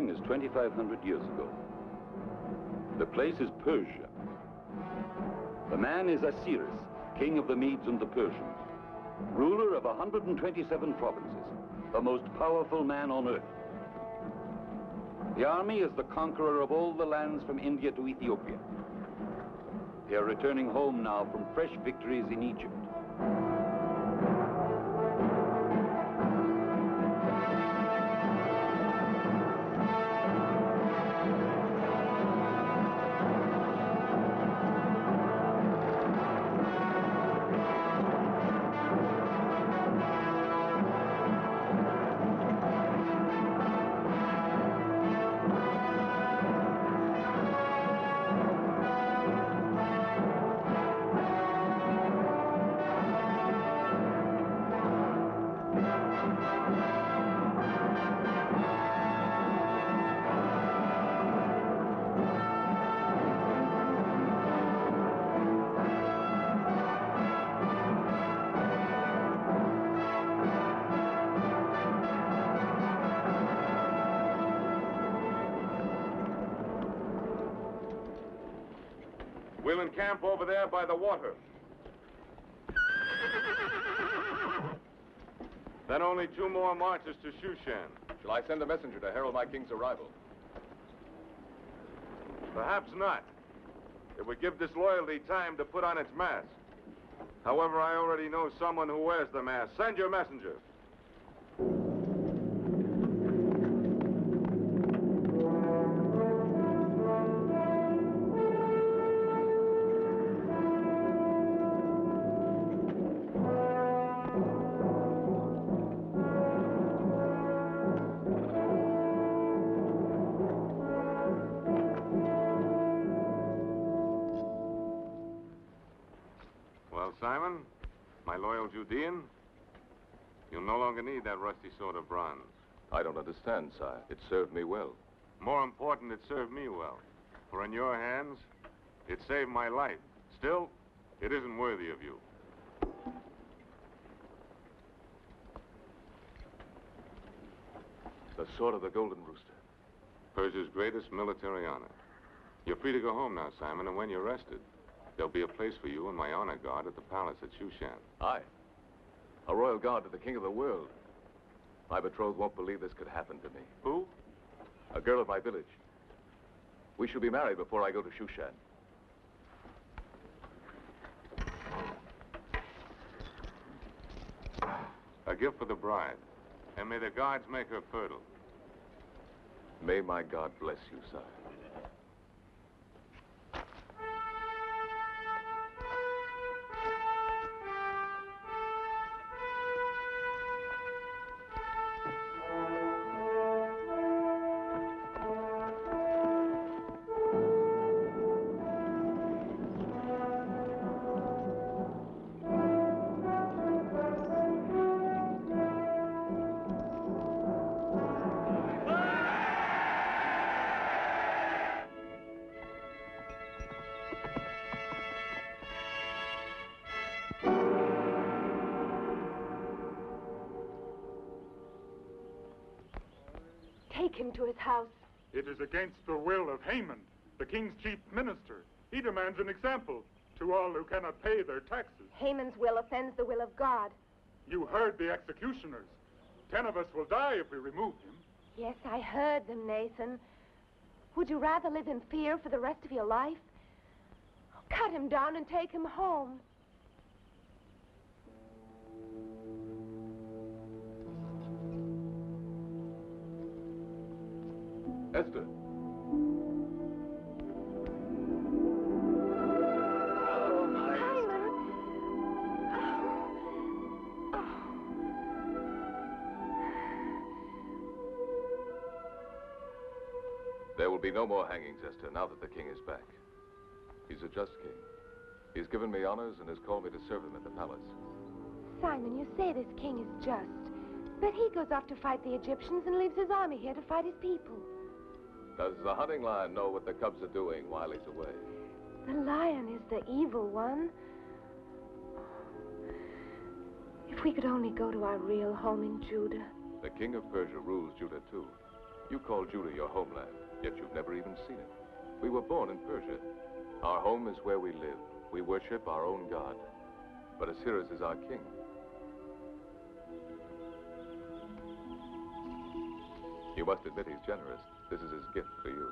time is 2,500 years ago. The place is Persia. The man is Osiris, king of the Medes and the Persians, ruler of 127 provinces, the most powerful man on earth. The army is the conqueror of all the lands from India to Ethiopia. They are returning home now from fresh victories in Egypt. We'll encamp over there by the water. Then only 2 more marches to Shushan. Shall I send a messenger to herald my king's arrival? Perhaps not. It would give disloyalty time to put on its mask. However, I already know someone who wears the mask. Send your messenger. Simon, my loyal Judean, you'll no longer need that rusty sword of bronze. I don't understand, sire. It served me well. More important, it served me well. For in your hands, it saved my life. Still, it isn't worthy of you. The sword of the Golden Rooster. Persia's greatest military honor. You're free to go home now, Simon, and when you're rested, there'll be a place for you in my honor guard at the palace at Shushan. Aye. A royal guard to the king of the world. My betrothed won't believe this could happen to me. Who? A girl of my village. We shall be married before I go to Shushan. A gift for the bride. And may the gods make her fertile. May my God bless you, sire. Take him to his house. It is against the will of Haman, the king's chief minister. He demands an example to all who cannot pay their taxes. Haman's will offends the will of God. You heard the executioners. 10 of us will die if we remove him. Yes, I heard them, Nathan. Would you rather live in fear for the rest of your life? Cut him down and take him home. Esther. There will be no more hangings, Esther, now that the king is back. He's a just king. He's given me honors and has called me to serve him at the palace. Simon, you say this king is just, but he goes off to fight the Egyptians and leaves his army here to fight his people. Does the hunting lion know what the cubs are doing while he's away? The lion is the evil one. If we could only go to our real home in Judah. The king of Persia rules Judah, too. You call Judah your homeland, yet you've never even seen it. We were born in Persia. Our home is where we live. We worship our own God. But Osiris is our king. You must admit he's generous. This is his gift for you.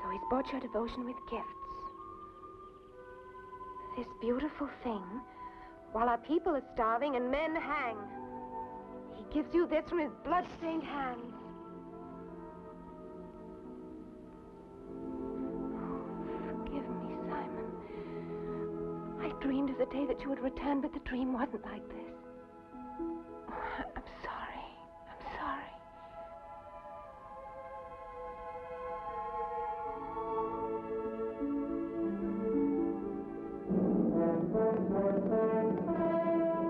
So he's bought your devotion with gifts. This beautiful thing, while our people are starving and men hang. He gives you this from his blood-stained hands. Forgive me, Simon. I dreamed of the day that you would return, but the dream wasn't like this. I'm sorry. I'm sorry.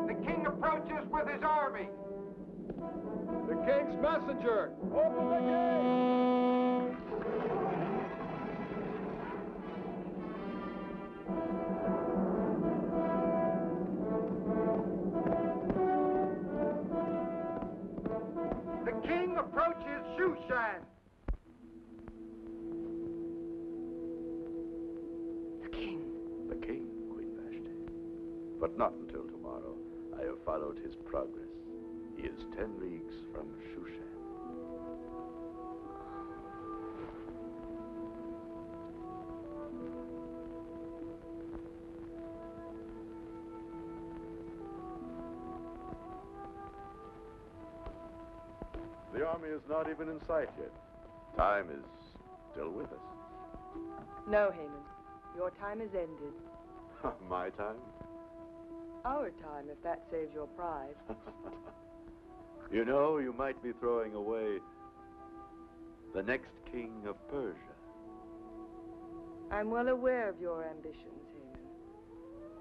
The king approaches with his army. The king's messenger! Open the gate! The king approaches Shushan. The king. The king, Queen Vashti. But not until tomorrow. I have followed his progress. He is 10 leagues from Shushan. The army is not even in sight yet. Time is still with us. No, Haman. Your time is ended. My time? Our time, if that saves your pride. You know, you might be throwing away the next king of Persia. I'm well aware of your ambitions, Haman.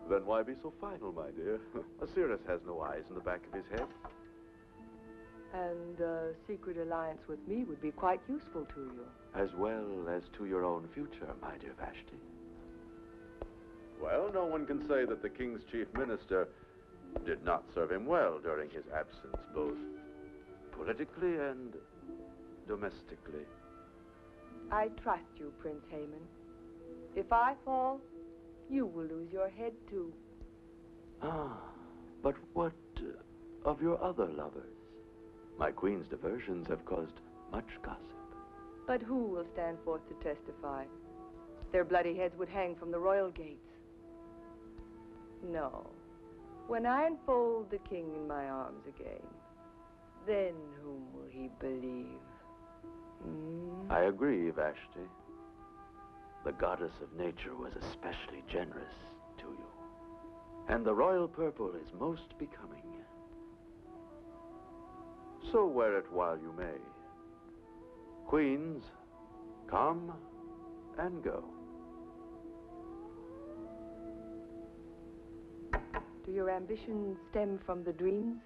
Then why be so final, my dear? Osiris has no eyes in the back of his head. And a secret alliance with me would be quite useful to you. As well as to your own future, my dear Vashti. Well, no one can say that the king's chief minister did not serve him well during his absence, both politically and domestically. I trust you, Prince Haman. If I fall, you will lose your head, too. Ah, but what of your other lovers? My queen's diversions have caused much gossip. But who will stand forth to testify? Their bloody heads would hang from the royal gates. No. When I enfold the king in my arms again, then whom will he believe? I agree, Vashti. The goddess of nature was especially generous to you. And the royal purple is most becoming. So wear it while you may. Queens, come and go. Do your ambitions stem from the dreams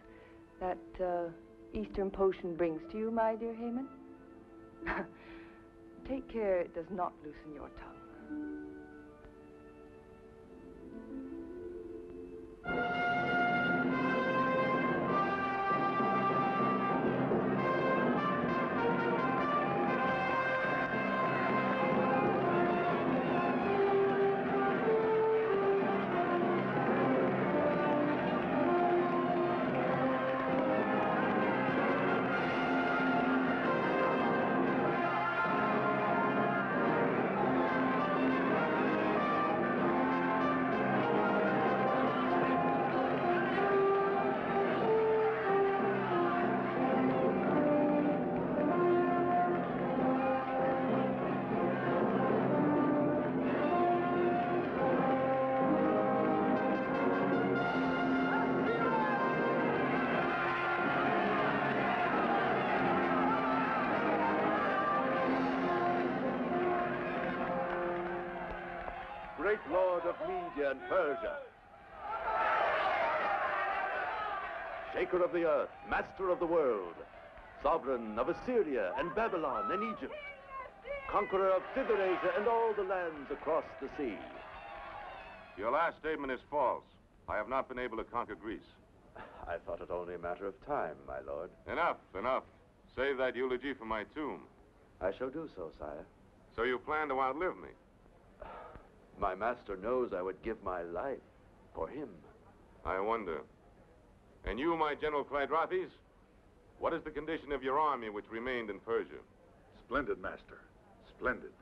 that Eastern potion brings to you, my dear Haman? Take care it does not loosen your tongue. Great lord of Media and Persia. Shaker of the earth, master of the world, sovereign of Assyria and Babylon and Egypt, conqueror of Thither Asia and all the lands across the sea. Your last statement is false. I have not been able to conquer Greece. I thought it only a matter of time, my lord. Enough, enough. Save that eulogy for my tomb. I shall do so, sire. So you plan to outlive me? My master knows I would give my life for him. I wonder. And you, my General Clydrathis, what is the condition of your army which remained in Persia? Splendid, Master. Splendid.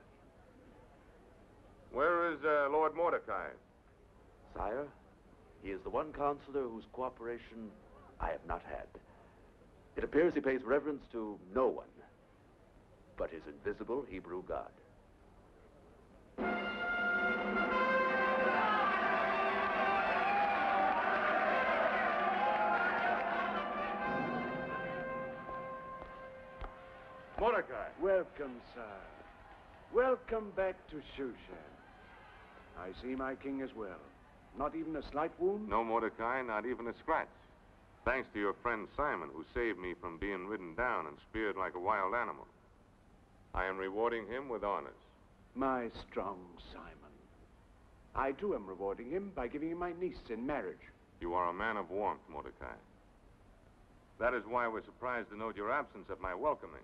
Where is Lord Mordecai? Sire, he is the one counselor whose cooperation I have not had. It appears he pays reverence to no one but his invisible Hebrew God. Mordecai. Welcome, sire. Welcome back to Shushan. I see my king as well. Not even a slight wound? No, Mordecai, not even a scratch. Thanks to your friend Simon, who saved me from being ridden down and speared like a wild animal. I am rewarding him with honors. My strong Simon. I, too, am rewarding him by giving him my niece in marriage. You are a man of warmth, Mordecai. That is why we're surprised to note your absence at my welcoming.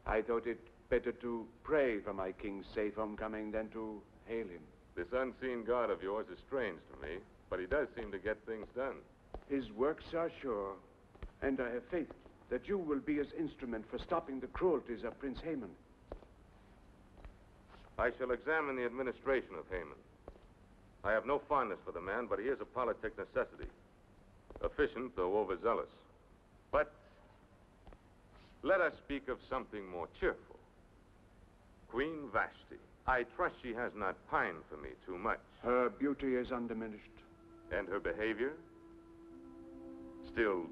I thought it better to pray for my king's safe homecoming than to hail him. This unseen God of yours is strange to me, but he does seem to get things done. His works are sure, and I have faith that you will be his instrument for stopping the cruelties of Prince Haman. I shall examine the administration of Haman. I have no fondness for the man, but he is a politic necessity. Efficient, though overzealous. But let us speak of something more cheerful. Queen Vashti. I trust she has not pined for me too much. Her beauty is undiminished. And her behavior? Still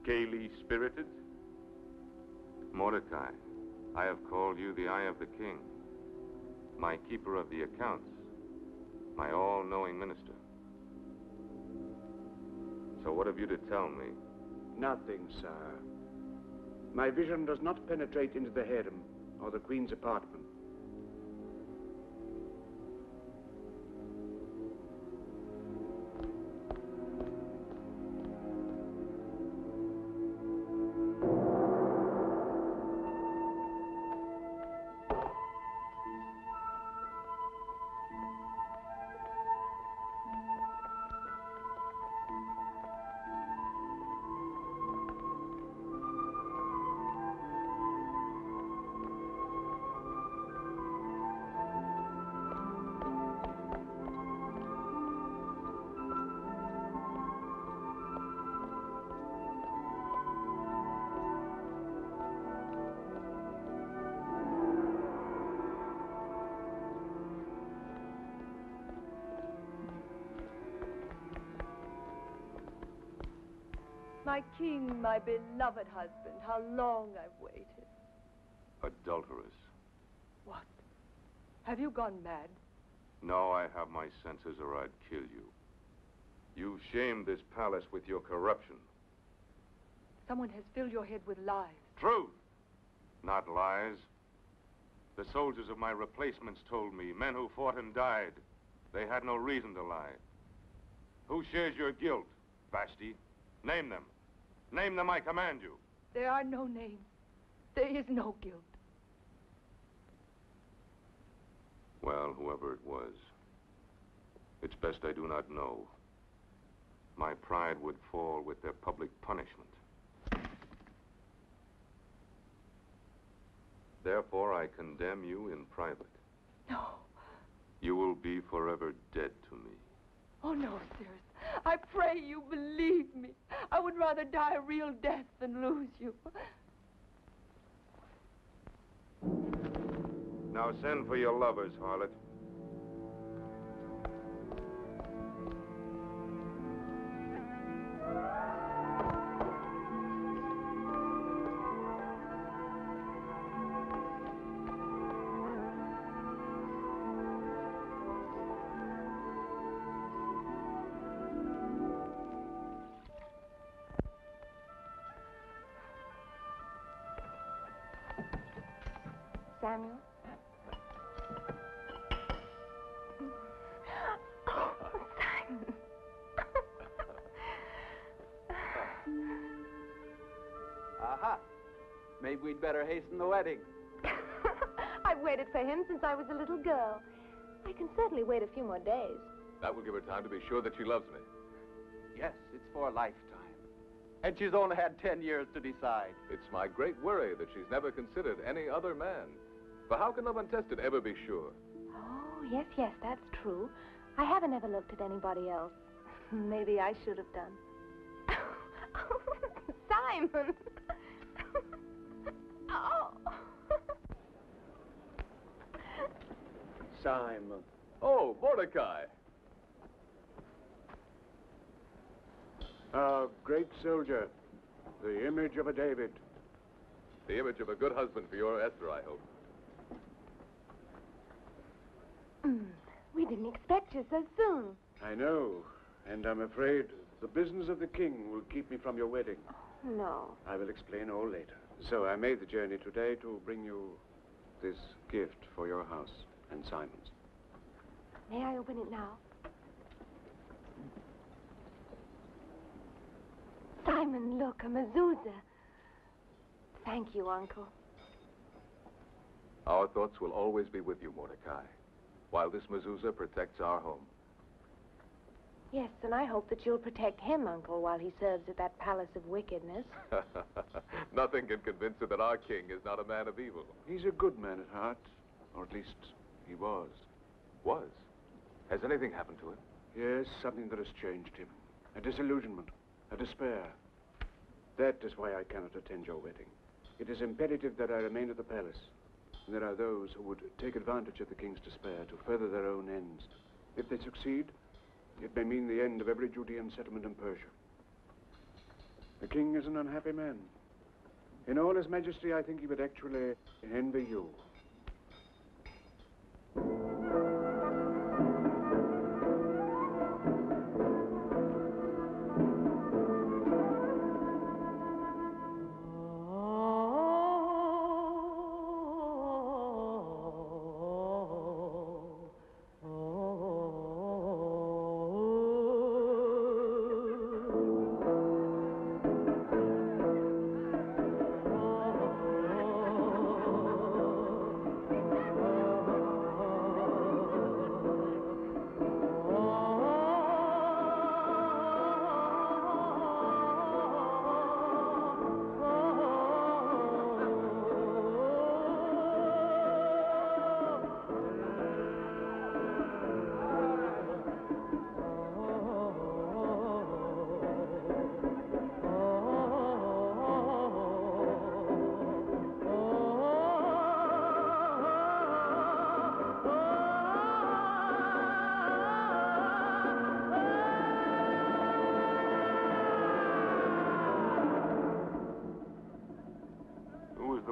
gaily spirited? Mordecai, I have called you the Eye of the King, my keeper of the accounts, my all-knowing minister. So what have you to tell me? Nothing, sir. My vision does not penetrate into the harem or the queen's apartment. My king, my beloved husband, how long I've waited. Adulteress. What? Have you gone mad? No, I have my senses or I'd kill you. You shamed this palace with your corruption. Someone has filled your head with lies. Truth, not lies. The soldiers of my replacements told me, men who fought and died, they had no reason to lie. Who shares your guilt, Vashti? Name them. Name them, I command you. There are no names. There is no guilt. Well, whoever it was, it's best I do not know. My pride would fall with their public punishment. Therefore, I condemn you in private. No. You will be forever dead to me. Oh, no, Cyrus. I pray you believe me. I would rather die a real death than lose you. Now send for your lovers, harlot. Samuel? Oh, Simon. Aha! Maybe we'd better hasten the wedding. I've waited for him since I was a little girl. I can certainly wait a few more days. That will give her time to be sure that she loves me. Yes, it's for a lifetime. And she's only had 10 years to decide. It's my great worry that she's never considered any other man. For how can love untested ever be sure? Oh, yes, that's true. I haven't ever looked at anybody else. Maybe I should have done. Simon! Oh! Simon. Oh, Mordecai. A great soldier. The image of a David. The image of a good husband for your Esther, I hope. We didn't expect you so soon. I know, and I'm afraid the business of the king will keep me from your wedding. No. I will explain all later. So I made the journey today to bring you this gift for your house and Simon's. May I open it now? Simon, look, a mezuzah. Thank you, Uncle. Our thoughts will always be with you, Mordecai, while this mezuzah protects our home. Yes, and I hope that you'll protect him, Uncle, while he serves at that palace of wickedness. Nothing can convince her that our king is not a man of evil. He's a good man at heart, or at least he was. Was? Has anything happened to him? Yes, something that has changed him. A disillusionment, a despair. That is why I cannot attend your wedding. It is imperative that I remain at the palace. And there are those who would take advantage of the king's despair to further their own ends. If they succeed, it may mean the end of every Judean settlement in Persia. The king is an unhappy man. In all his majesty, I think he would actually envy you.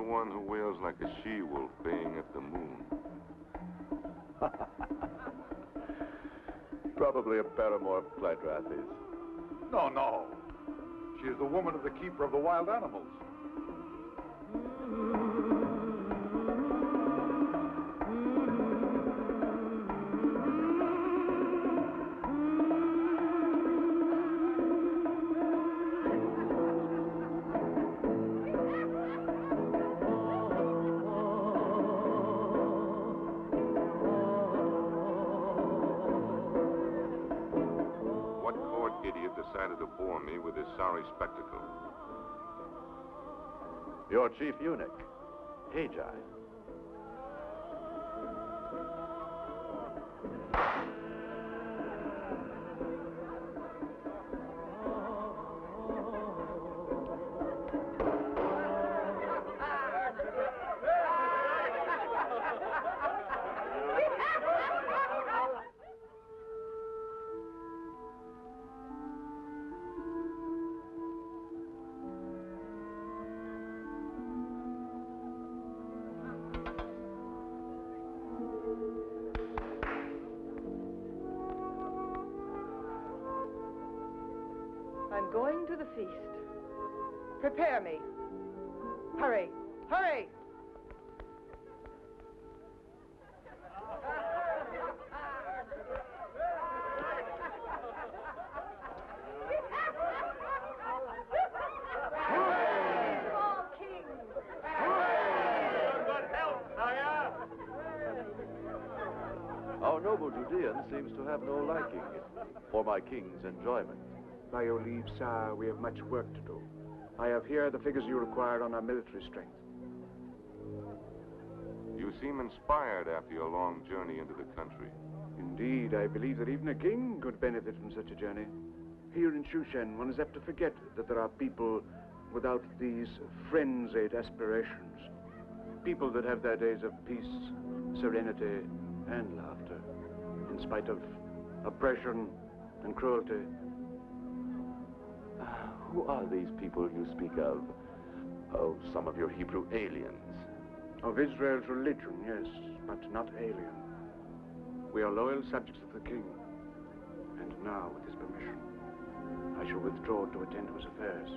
One who wails like a she-wolf baying at the moon. Probably a paramour of Clydrathis. No. She is the woman of the keeper of the wild animals. Decided to bore me with his sorry spectacle. Your chief eunuch, Hagi. I'm going to the feast. Prepare me. Hurry, hurry! All kings Our noble Judean seems to have no liking for my king's enjoyment. By your leave, sire, we have much work to do. I have here the figures you require on our military strength. You seem inspired after your long journey into the country. Indeed, I believe that even a king could benefit from such a journey. Here in Shushan, one is apt to forget that there are people without these frenzied aspirations. People that have their days of peace, serenity, and laughter, in spite of oppression and cruelty. Who are these people you speak of? Oh, some of your Hebrew aliens. Of Israel's religion, yes, but not alien. We are loyal subjects of the king. And now, with his permission, I shall withdraw to attend to his affairs.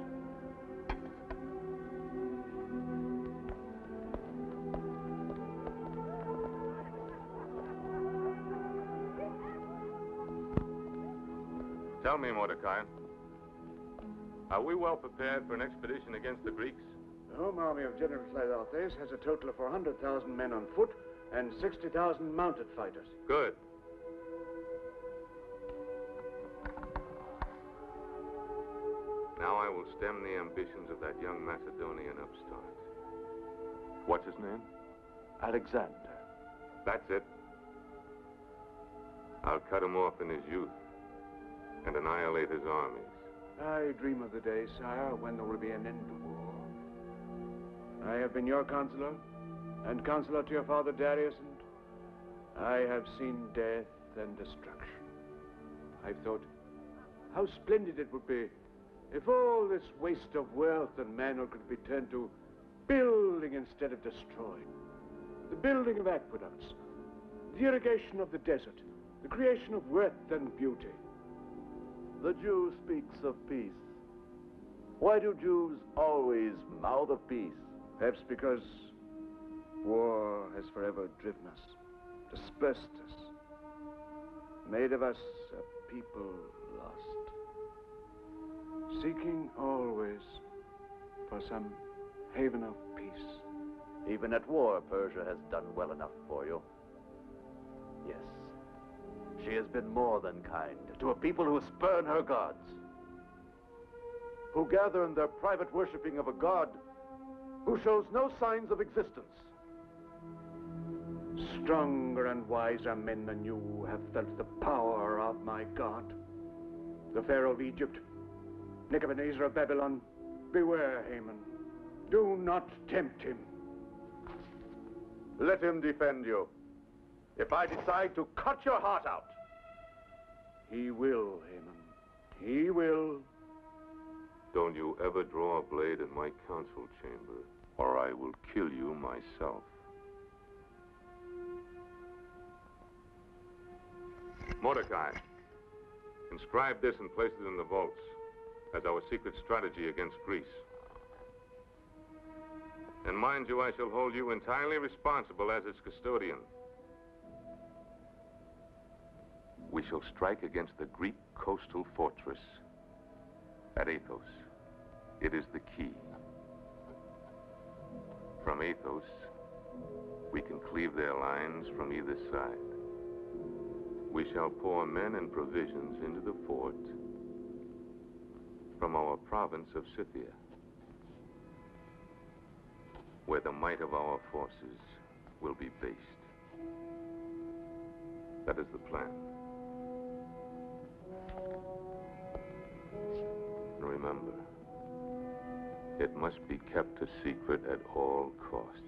Tell me, Mordecai, are we well prepared for an expedition against the Greeks? The home army of General Clearothes has a total of 400,000 men on foot and 60,000 mounted fighters. Good. Now I will stem the ambitions of that young Macedonian upstart. What's his name? Alexander. That's it. I'll cut him off in his youth and annihilate his armies. I dream of the day, sire, when there will be an end to war. I have been your counselor, and counselor to your father Darius, and I have seen death and destruction. I've thought how splendid it would be if all this waste of wealth and manor could be turned to building instead of destroying. The building of aqueducts, the irrigation of the desert, the creation of worth and beauty. The Jew speaks of peace. Why do Jews always mouth of peace? Perhaps because war has forever driven us, dispersed us, made of us a people lost, seeking always for some haven of peace. Even at war, Persia has done well enough for you. Yes, she has been more than kind to a people who spurn her gods, who gather in their private worshipping of a god who shows no signs of existence. Stronger and wiser men than you have felt the power of my God. The Pharaoh of Egypt, Nebuchadnezzar of Babylon, beware, Haman. Do not tempt him. Let him defend you. If I decide to cut your heart out. He will, Haman. He will. Don't you ever draw a blade in my council chamber, or I will kill you myself. Mordecai, inscribe this and place it in the vaults as our secret strategy against Greece. And mind you, I shall hold you entirely responsible as its custodian. We shall strike against the Greek coastal fortress at Athos. It is the key. From Athos, we can cleave their lines from either side. We shall pour men and provisions into the fort from our province of Scythia, where the might of our forces will be based. That is the plan. And remember, it must be kept a secret at all costs.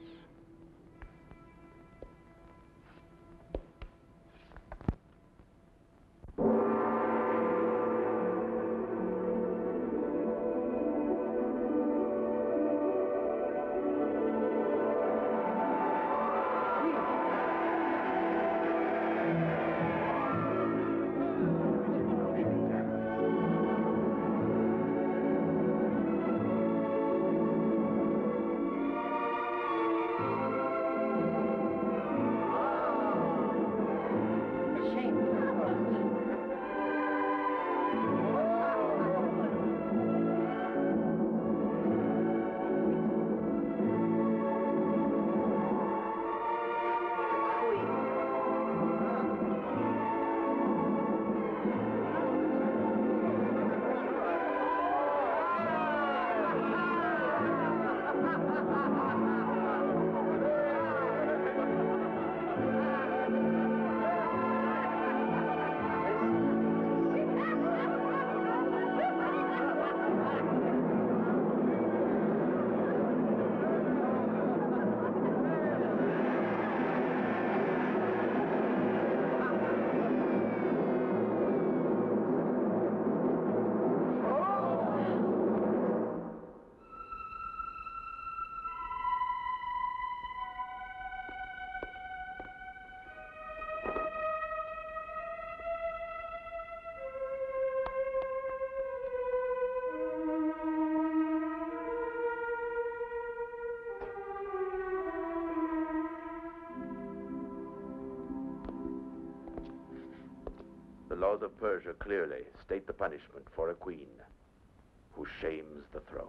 laws of Persia clearly state the punishment for a queen who shames the throne.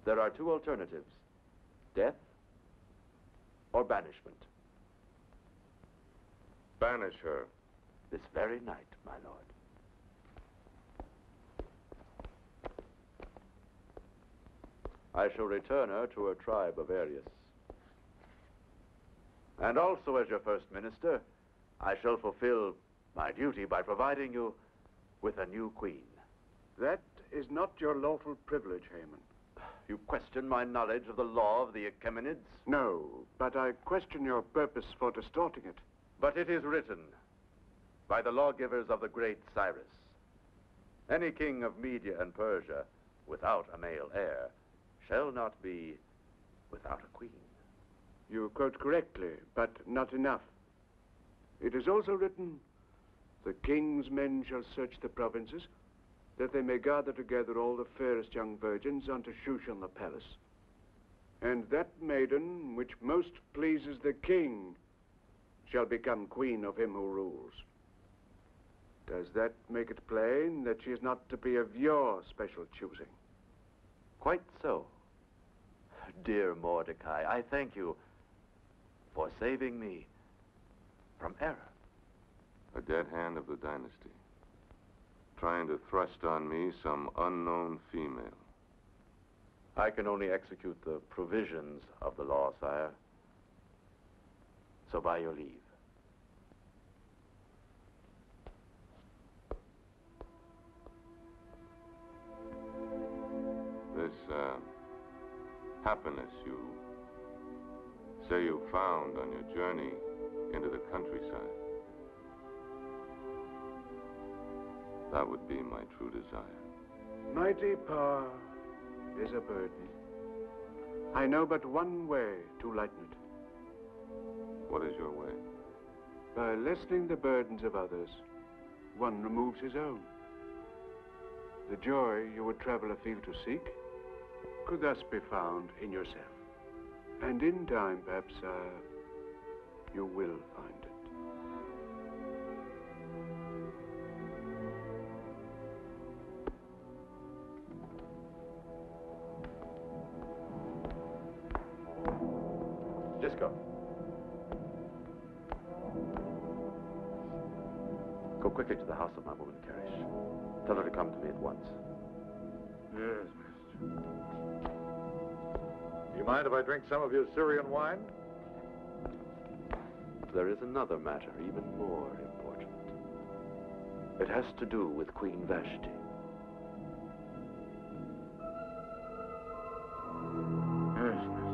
There are two alternatives: death or banishment. Banish her. This very night, my lord. I shall return her to her tribe of Arius. And also, as your first minister, I shall fulfill my duty by providing you with a new queen. That is not your lawful privilege, Haman. You question my knowledge of the law of the Achaemenids? No, but I question your purpose for distorting it. But it is written by the lawgivers of the great Cyrus: any king of Media and Persia without a male heir shall not be without a queen. You quote correctly, but not enough. It is also written, the king's men shall search the provinces, that they may gather together all the fairest young virgins unto Shushan the palace. And that maiden which most pleases the king shall become queen of him who rules. Does that make it plain that she is not to be of your special choosing? Quite so. Dear Mordecai, I thank you for saving me from error. A dead hand of the dynasty, trying to thrust on me some unknown female. I can only execute the provisions of the law, sire. So by your leave. This, happiness you say you found on your journey into the countryside, that would be my true desire. Mighty power is a burden. I know but one way to lighten it. What is your way? By lessening the burdens of others, one removes his own. The joy you would travel afield to seek could thus be found in yourself. And in time, perhaps, you will find it. Disco. Go quickly to the house of my woman, Karish. Tell her to come to me at once. Yes, mister. Do you mind if I drink some of your Syrian wine? There is another matter even more important. It has to do with Queen Vashti. Yes, mister.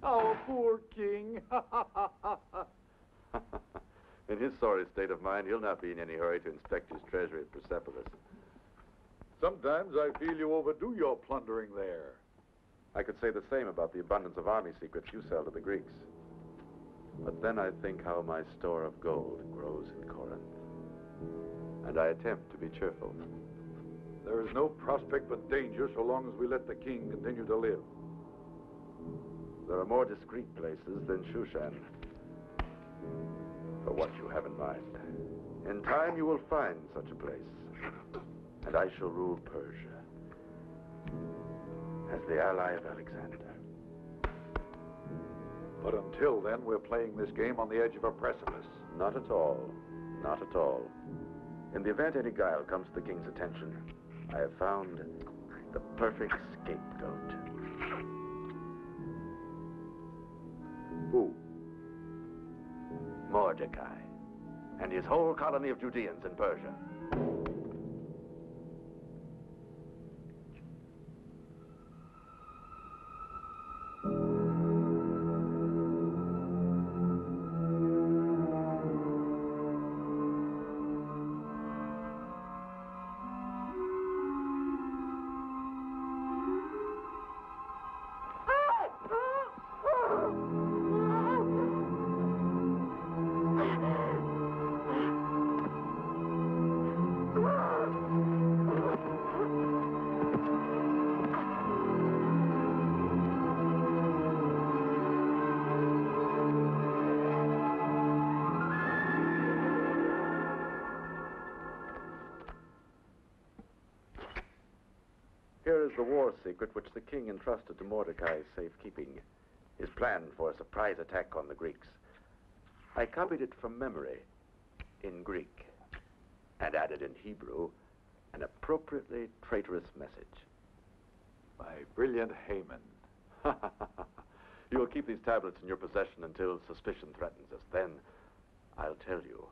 Our poor king. In his sorry state of mind, he'll not be in any hurry to inspect his treasury at Persepolis. Sometimes I feel you overdo your plundering there. I could say the same about the abundance of army secrets you sell to the Greeks. But then I think how my store of gold grows in Corinth. And I attempt to be cheerful. There is no prospect but danger so long as we let the king continue to live. There are more discreet places than Shushan. For what you have in mind. In time you will find such a place. And I shall rule Persia as the ally of Alexander. But until then, we're playing this game on the edge of a precipice. Not at all. Not at all. In the event any guile comes to the king's attention, I have found the perfect scapegoat. Who? Mordecai and his whole colony of Judeans in Persia. the war secret which the king entrusted to Mordecai's safekeeping. His plan for a surprise attack on the Greeks. I copied it from memory in Greek and added in Hebrew an appropriately traitorous message. My brilliant Haman. You will keep these tablets in your possession until suspicion threatens us. Then I'll tell you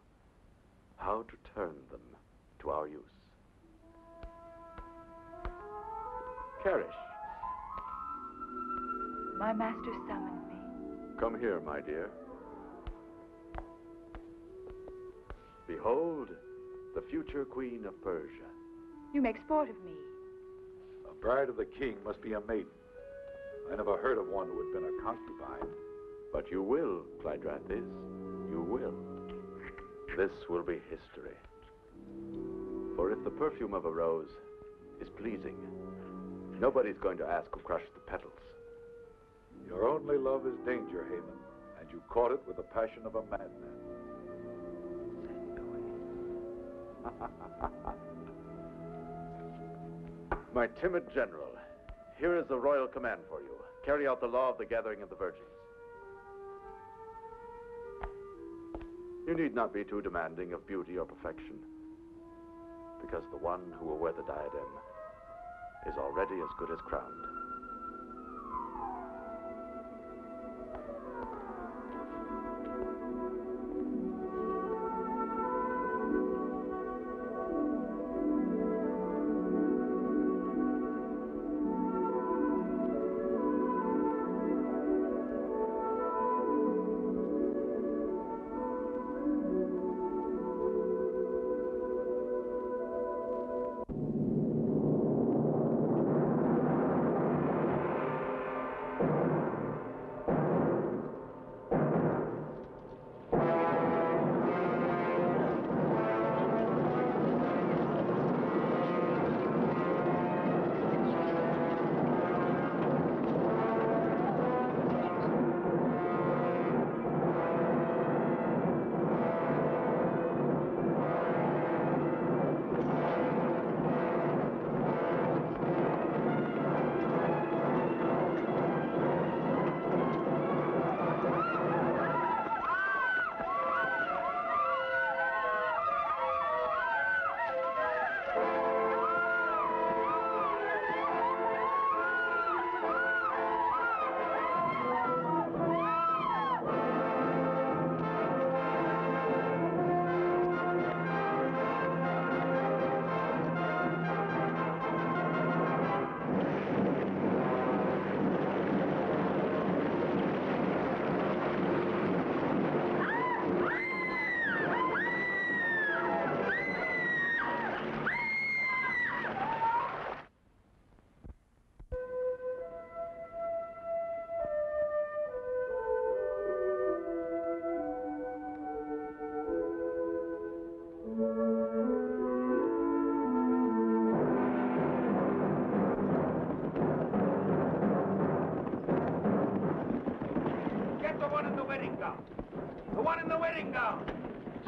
how to turn them to our use. Karish. My master summoned me. Come here, my dear. Behold, the future queen of Persia. You make sport of me. A bride of the king must be a maiden. I never heard of one who had been a concubine. But you will, Clydrathis. You will. This will be history. For if the perfume of a rose is pleasing, nobody's going to ask who crushed the petals. Your only love is danger, Haman, and you caught it with the passion of a madman. My timid general, here is the royal command for you. Carry out the law of the gathering of the virgins. You need not be too demanding of beauty or perfection, because the one who will wear the diadem is already as good as crowned.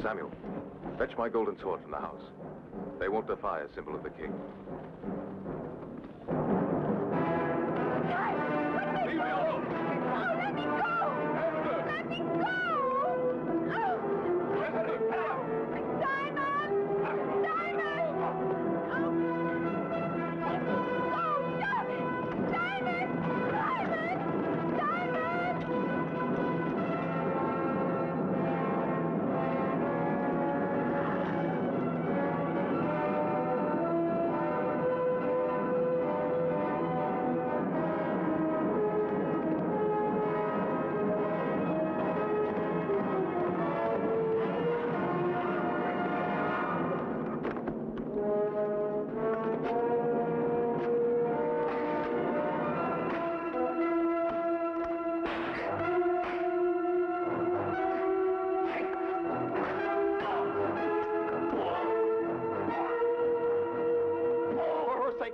Samuel, fetch my golden sword from the house. They won't defy a symbol of the king. Leave me alone! Oh, let me go! Let me go! Oh. Simon! Simon! Oh. Let me go! Stop it! Simon! Simon! Simon!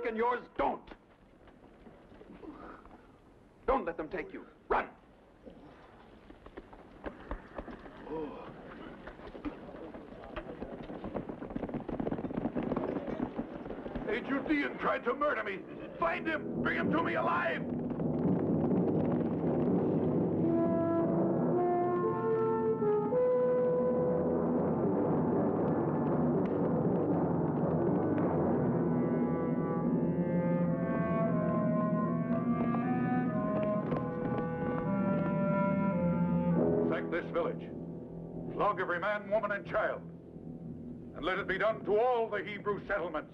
And yours, don't. Don't let them take you. Run. A Judean tried to murder me. Find him! Bring him to me alive! Sack this village. Flog every man, woman, and child. And let it be done to all the Hebrew settlements.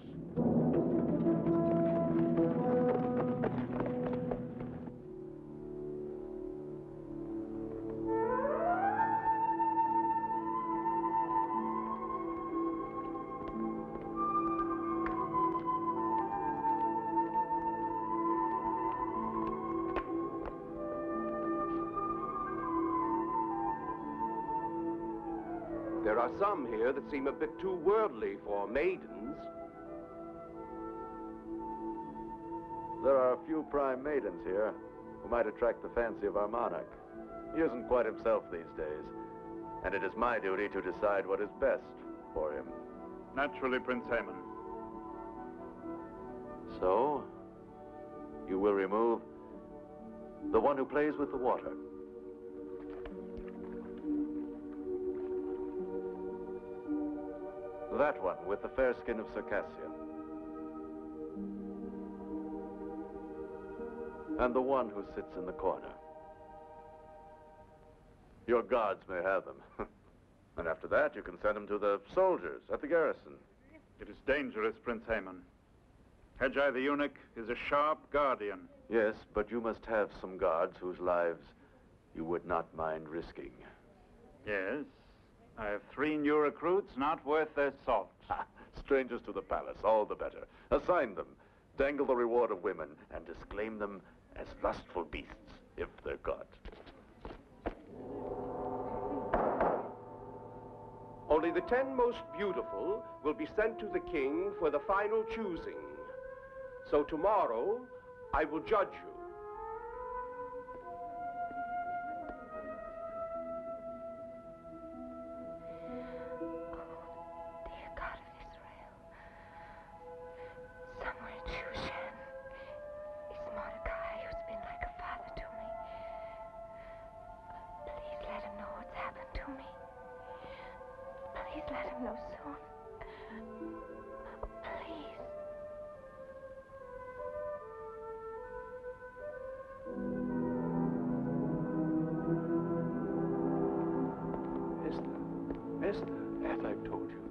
There are some here that seem a bit too worldly for maidens. There are a few prime maidens here who might attract the fancy of our monarch. He isn't quite himself these days, and it is my duty to decide what is best for him. Naturally, Prince Haman. So, you will remove the one who plays with the water. That one with the fair skin of Circassia. And the one who sits in the corner. Your guards may have them. And after that, you can send them to the soldiers at the garrison. It is dangerous, Prince Haman. Hedjai the eunuch is a sharp guardian. Yes, but you must have some guards whose lives you would not mind risking. Yes. I have 3 new recruits not worth their salt. Strangers to the palace, all the better. Assign them, dangle the reward of women, and disclaim them as lustful beasts, if they're caught. Only the 10 most beautiful will be sent to the king for the final choosing. So tomorrow, I will judge you. As I've told you,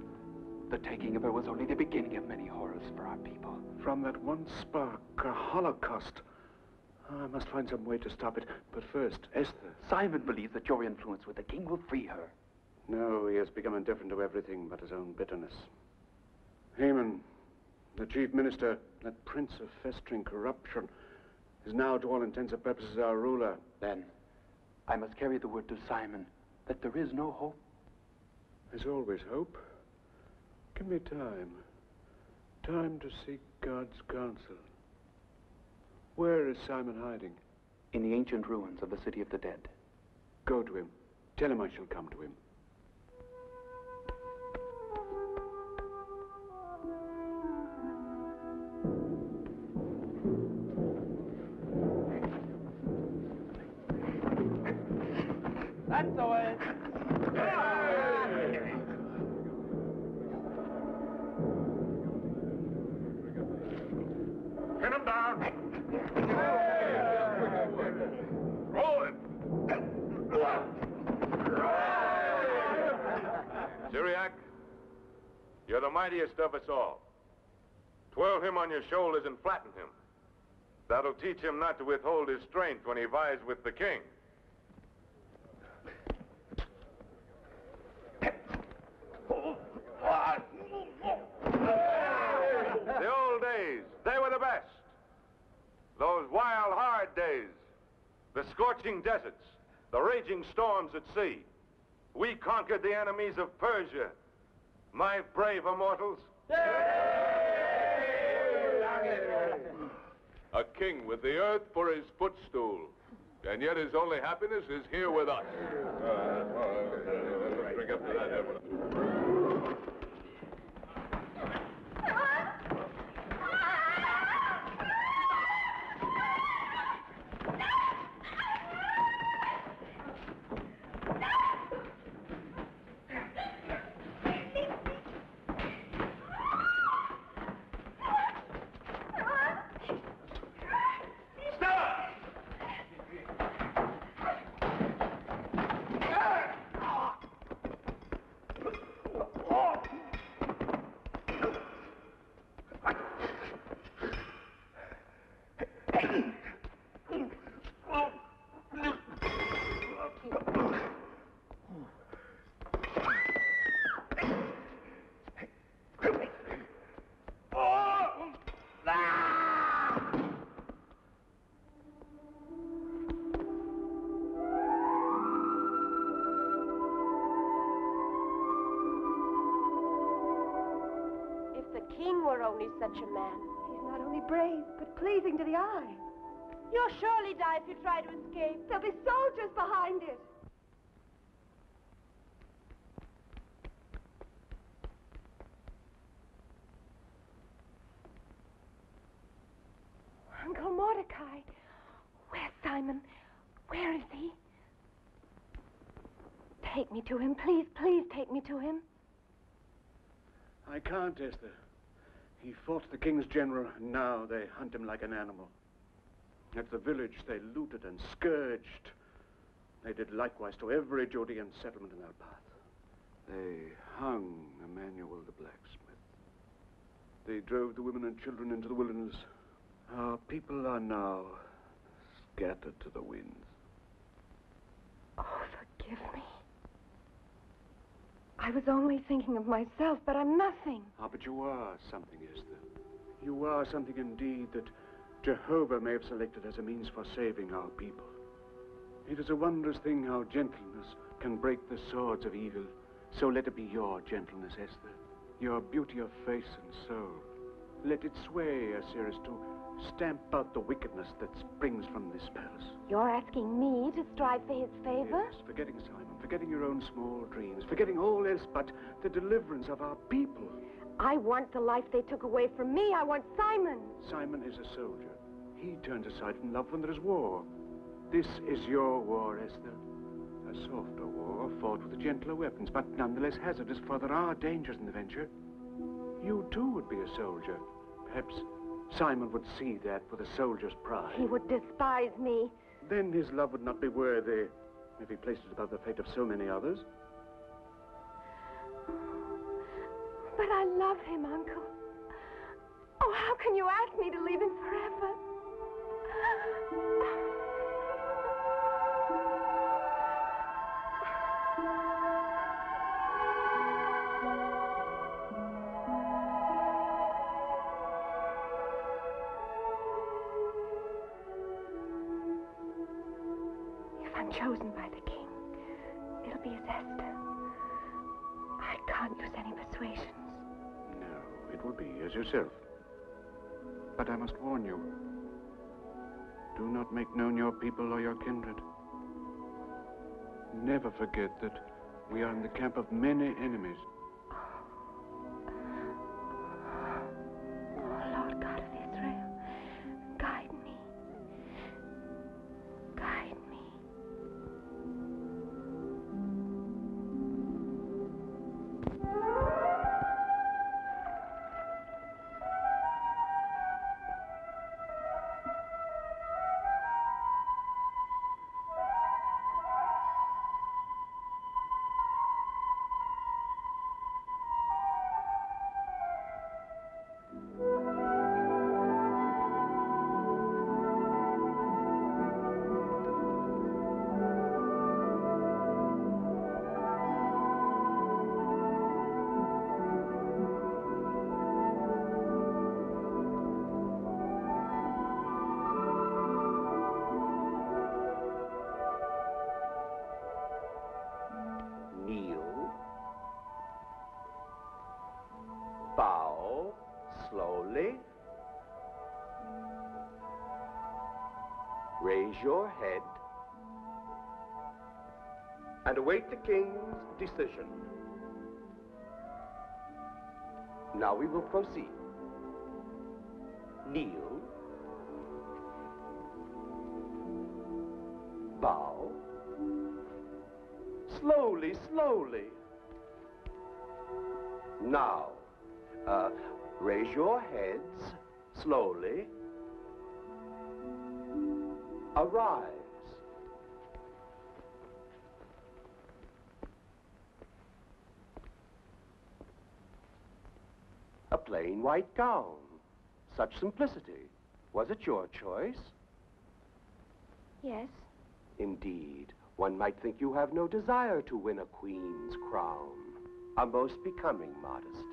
the taking of her was only the beginning of many horrors for our people. From that one spark, a holocaust. I must find some way to stop it. But first, Esther. Simon believes that your influence with the king will free her. No, he has become indifferent to everything but his own bitterness. Haman, the chief minister, that prince of festering corruption, is now, to all intents and purposes, our ruler. Then, I must carry the word to Simon that there is no hope. There's always hope. Give me time. Time to seek God's counsel. Where is Simon hiding? In the ancient ruins of the city of the dead. Go to him. Tell him I shall come to him. That's the way. Pin him down. Roll him. Syriac, you're the mightiest of us all. Twirl him on your shoulders and flatten him. That'll teach him not to withhold his strength when he vies with the king. The old days, they were the best. Those wild, hard days. The scorching deserts, the raging storms at sea. We conquered the enemies of Persia. My brave immortals. A king with the earth for his footstool. And yet his only happiness is here with us. Bring up to that. king were only such a man. He's not only brave, but pleasing to the eye. You'll surely die if you try to escape. There'll be soldiers behind it. Uncle Mordecai. Where's Simon? Where is he? Take me to him. Please, please take me to him. I can't, Esther. He fought the king's general, and now they hunt him like an animal. At the village, they looted and scourged. They did likewise to every Judean settlement in our path. They hung Emmanuel the blacksmith. They drove the women and children into the wilderness. Our people are now scattered to the winds. Oh, forgive me. I was only thinking of myself, but I'm nothing. Ah, but you are something, Esther. You are something indeed that Jehovah may have selected as a means for saving our people. It is a wondrous thing how gentleness can break the swords of evil. So let it be your gentleness, Esther, your beauty of face and soul. Let it sway Osiris to stamp out the wickedness that springs from this palace. You're asking me to strive for his favor? Yes, forgetting Simon, forgetting your own small dreams, forgetting all else but the deliverance of our people. I want the life they took away from me. I want Simon. Simon is a soldier. He turns aside from love when there is war. This is your war, Esther. A softer war, fought with gentler weapons, but nonetheless hazardous, for there are dangers in the venture. You, too, would be a soldier. Perhaps Simon would see that with a soldier's pride. He would despise me. Then his love would not be worthy if he placed it above the fate of so many others. But I love him, Uncle. Oh, how can you ask me to leave him forever? If I'm chosen by the king, it'll be as Esther. I can't use any persuasions. No, it will be as yourself. But I must warn you. Do not make known your people or your kindred. Never forget that we are in the camp of many enemies. Oh, Lord God of Israel, guide me. Guide me. Kneel. Bow slowly. Raise your head and await the king's decision. Now we will proceed. Kneel. Bow. Slowly, slowly. Now, raise your heads slowly. Arise. A plain white gown. Such simplicity. Was it your choice? Yes. Indeed. One might think you have no desire to win a queen's crown. A most becoming modesty.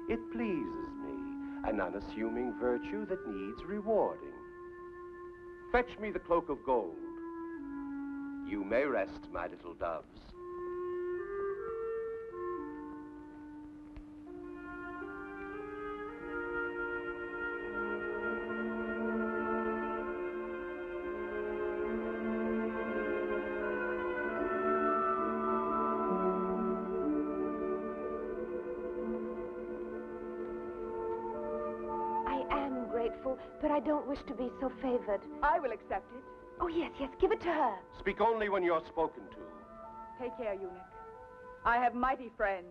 It pleases me, an unassuming virtue that needs rewarding. Fetch me the cloak of gold. You may rest, my little doves. But I don't wish to be so favored. I will accept it. Oh, yes, yes, give it to her. Speak only when you're spoken to. Take care, eunuch. I have mighty friends.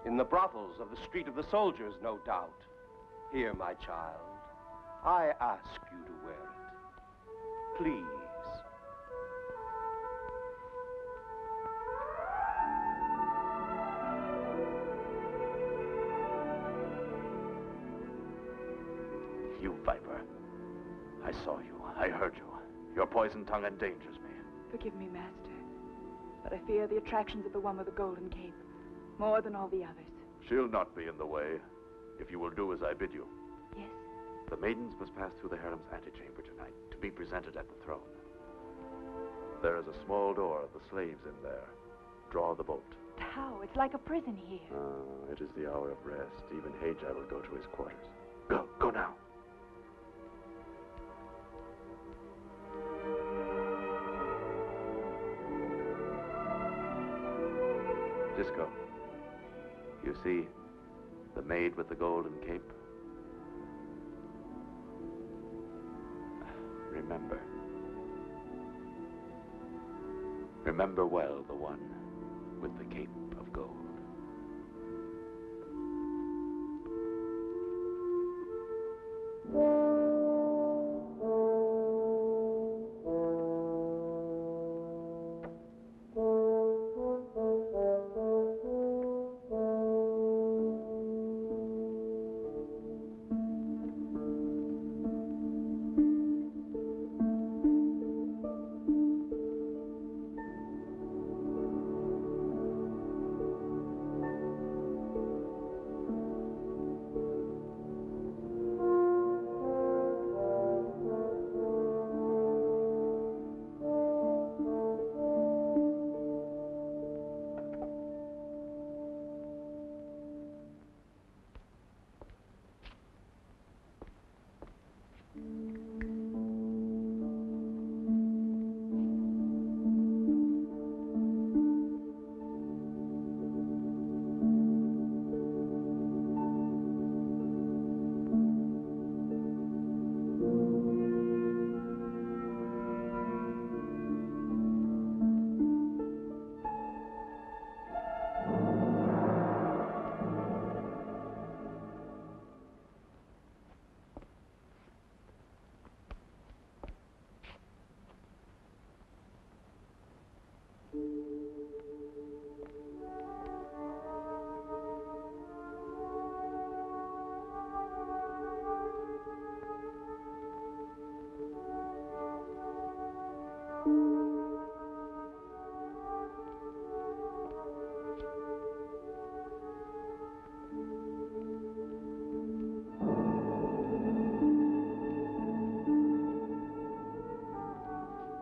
In the brothels of the Street of the Soldiers, no doubt. Here, my child, I ask you to wear it. Please. You viper. I saw you. I heard you. Your poison tongue endangers me. Forgive me, Master, but I fear the attractions of the one with the golden cape more than all the others. She'll not be in the way, if you will do as I bid you. Yes? The maidens must pass through the harem's antechamber tonight to be presented at the throne. There is a small door, the slaves in there. Draw the bolt. How? It's like a prison here. It is the hour of rest. Even Hajai will go to his quarters. Go now. Disco. You see, the maid with the golden cape? Remember. Remember well the one with the cape of gold.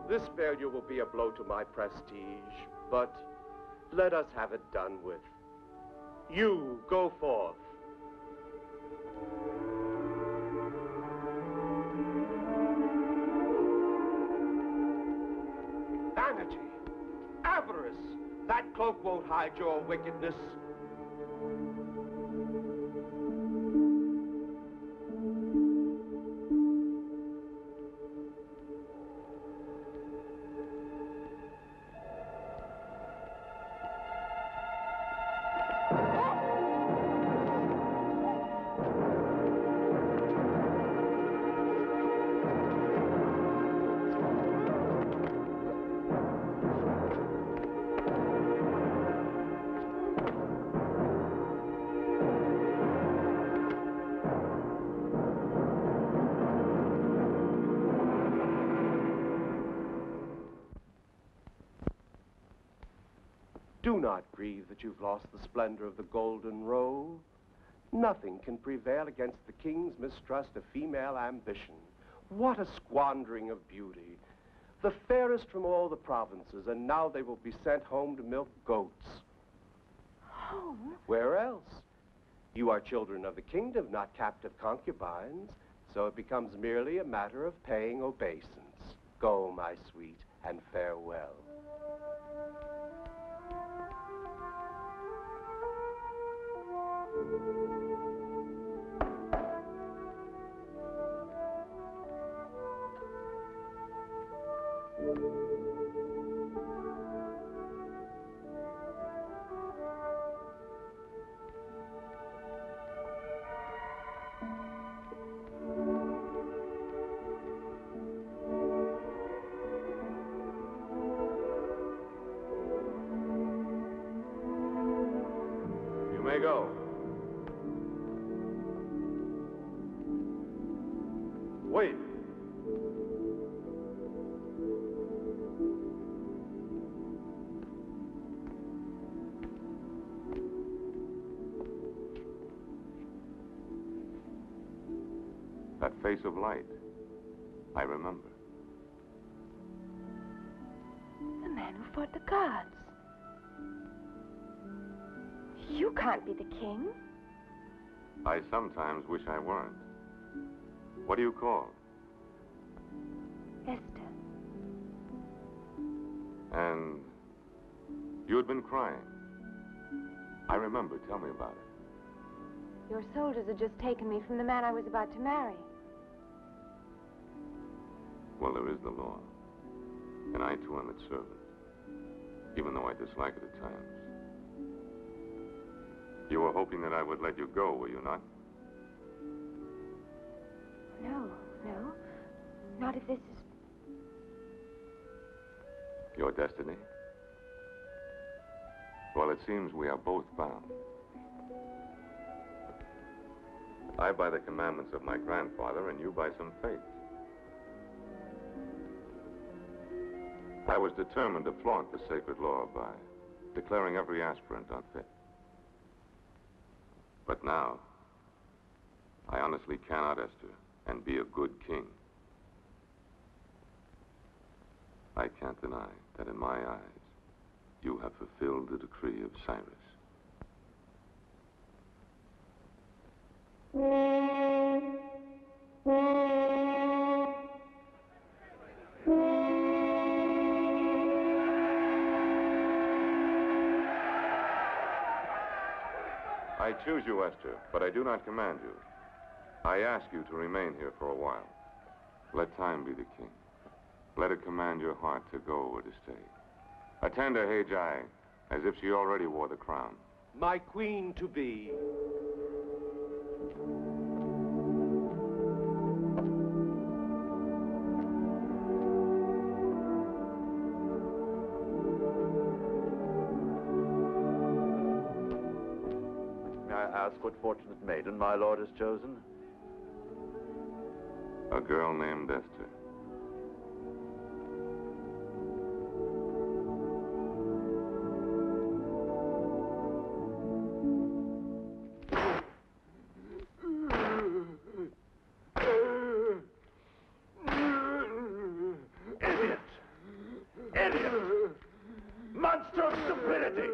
This failure will be a blow to my prestige, but let us have it done with. You go forth. Vanity, avarice, that cloak won't hide your wickedness. Do not grieve that you've lost the splendor of the golden robe. Nothing can prevail against the king's mistrust of female ambition. What a squandering of beauty. The fairest from all the provinces, and now they will be sent home to milk goats. Home? Where else? You are children of the kingdom, not captive concubines, so it becomes merely a matter of paying obeisance. Go, my sweet, and farewell. may go. Wait. That face of light. I remember. The man who fought the gods. You can't be the king. I sometimes wish I weren't. What do you call? Esther. And you had been crying. I remember. Tell me about it. Your soldiers had just taken me from the man I was about to marry. Well, there is the law. And I, too, am its servant. Even though I dislike it at times. You were hoping that I would let you go, were you not? No. Not if this is... Your destiny? Well, it seems we are both bound. I by the commandments of my grandfather, and you by some faith. I was determined to flaunt the sacred law by declaring every aspirant unfit. But now, I honestly cannot, Esther, and be a good king. I can't deny that in my eyes, you have fulfilled the decree of Cyrus. I choose you, Esther, but I do not command you. I ask you to remain here for a while. Let time be the king. Let it command your heart to go or to stay. Attend to Haggai as if she already wore the crown. My queen to be. May I ask what fortunate maiden my lord has chosen? A girl named Esther. Idiot! Monster of stupidity!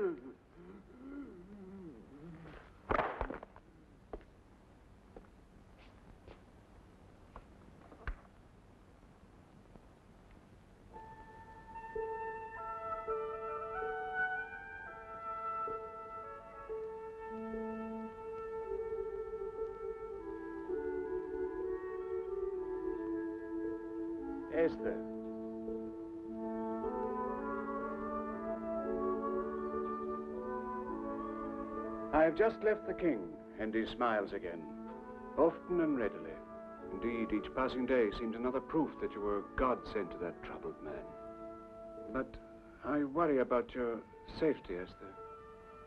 Esther. I have just left the king, and he smiles again, often and readily. Indeed, each passing day seemed another proof that you were God sent to that troubled man. But I worry about your safety, Esther.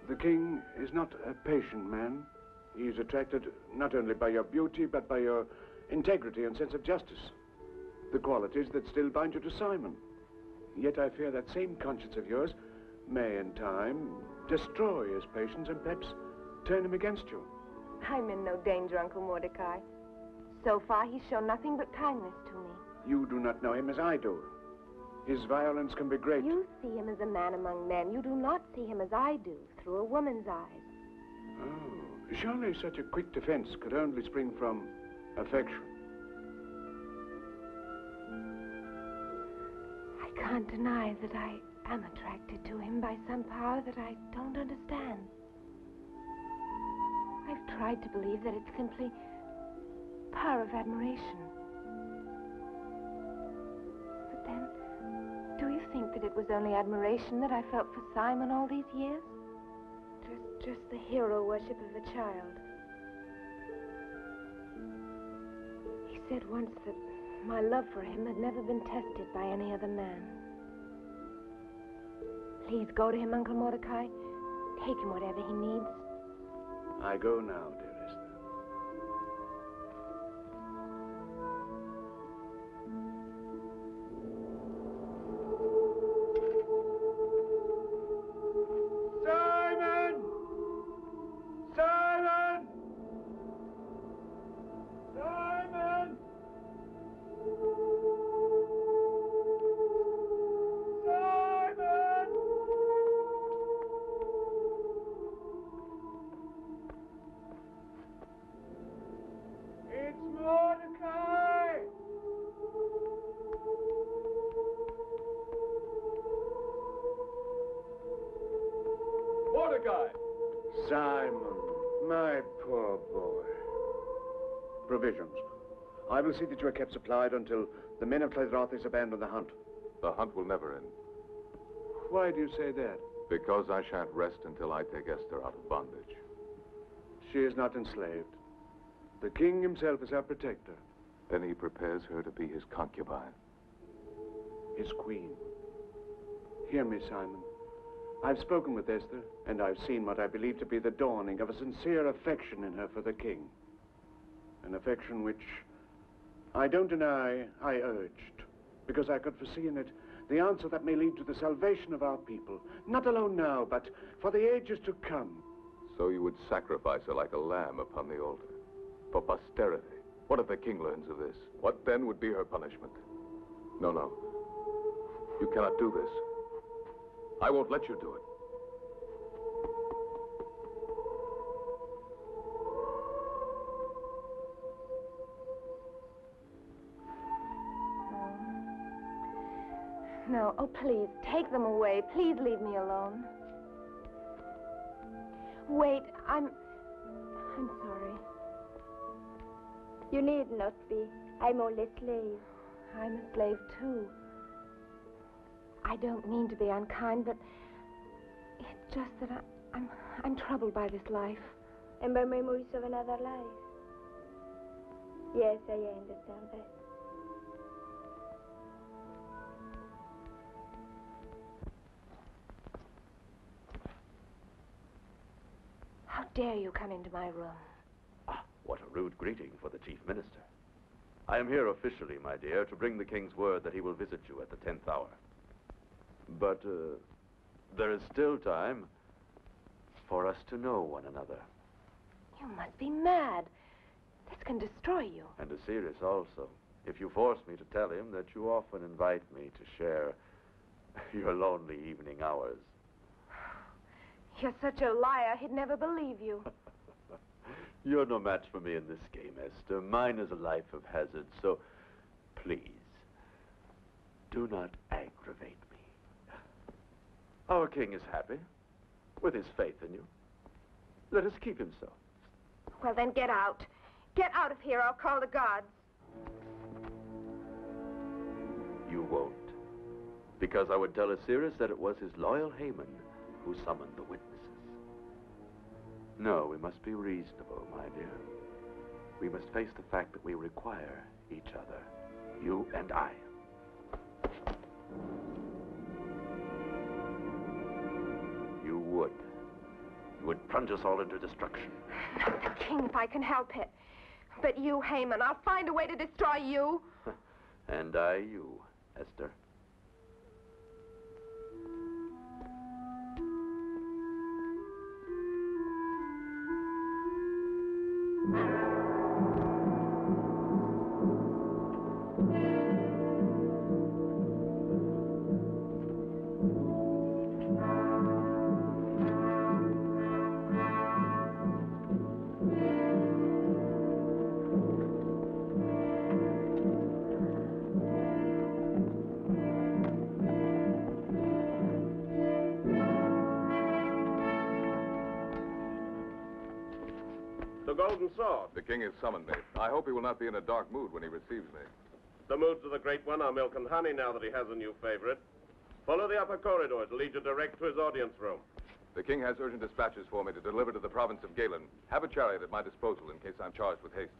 The king is not a patient man. He is attracted not only by your beauty, but by your integrity and sense of justice. The qualities that still bind you to Simon. Yet I fear that same conscience of yours may, in time, destroy his patience and perhaps turn him against you. I'm in no danger, Uncle Mordecai. So far, he's shown nothing but kindness to me. You do not know him as I do. His violence can be great. You see him as a man among men. You do not see him as I do, through a woman's eyes. Oh, surely such a quick defense could only spring from affection. I can't deny that I am attracted to him by some power that I don't understand. I've tried to believe that it's simply power of admiration. But then, do you think that it was only admiration that I felt for Simon all these years? Just the hero worship of a child. He said once that my love for him had never been tested by any other man. Please go to him, Uncle Mordecai. Take him whatever he needs. I go now, dear Esther. Simon! Simon! Simon! Simon! It's Mordecai! Mordecai! Simon, my poor boy. Provisions. I will see that you are kept supplied until the men of Cledrothis abandon the hunt. The hunt will never end, Why do you say that? because I shan't rest until I take Esther out of bondage. She is not enslaved. The king himself is our protector. Then he prepares her to be his concubine. His queen. Hear me, Simon. I've spoken with Esther, and I've seen what I believe to be the dawning of a sincere affection in her for the king. An affection which I don't deny I urged, because I could foresee in it the answer that may lead to the salvation of our people, not alone now, but for the ages to come. So you would sacrifice her like a lamb upon the altar. For posterity. What if the king learns of this? What then would be her punishment? No, no. You cannot do this. I won't let you do it. No, oh, please, take them away. Please leave me alone. Wait, I'm sorry. You need not be. I'm only a slave. I'm a slave, too. I don't mean to be unkind, but it's just that I'm troubled by this life. And by memories of another life. Yes, I understand that. How dare you come into my room? Ah, what a rude greeting for the chief minister. I am here officially, my dear, to bring the king's word that he will visit you at the 10th hour. But there is still time for us to know one another. You must be mad. This can destroy you. And Osiris also, if you force me to tell him that you often invite me to share your lonely evening hours. You're such a liar, he'd never believe you. You're no match for me in this game, Esther. Mine is a life of hazard, so please, do not aggravate me. Our king is happy with his faith in you. Let us keep him so. Well, then get out. Get out of here, I'll call the guards. You won't. Because I would tell Osiris that it was his loyal Haman who summoned the witnesses. No, we must be reasonable, my dear. We must face the fact that we require each other, you and I. You would. You would plunge us all into destruction. Not the king if I can help it. But you, Haman, I'll find a way to destroy you. And I you, Esther. The golden sword. The king has summoned me. I hope he will not be in a dark mood when he receives me. The moods of the great one are milk and honey now that he has a new favorite. Follow the upper corridor. It'll lead you direct to his audience room. The king has urgent dispatches for me to deliver to the province of Galen. Have a chariot at my disposal in case I'm charged with haste.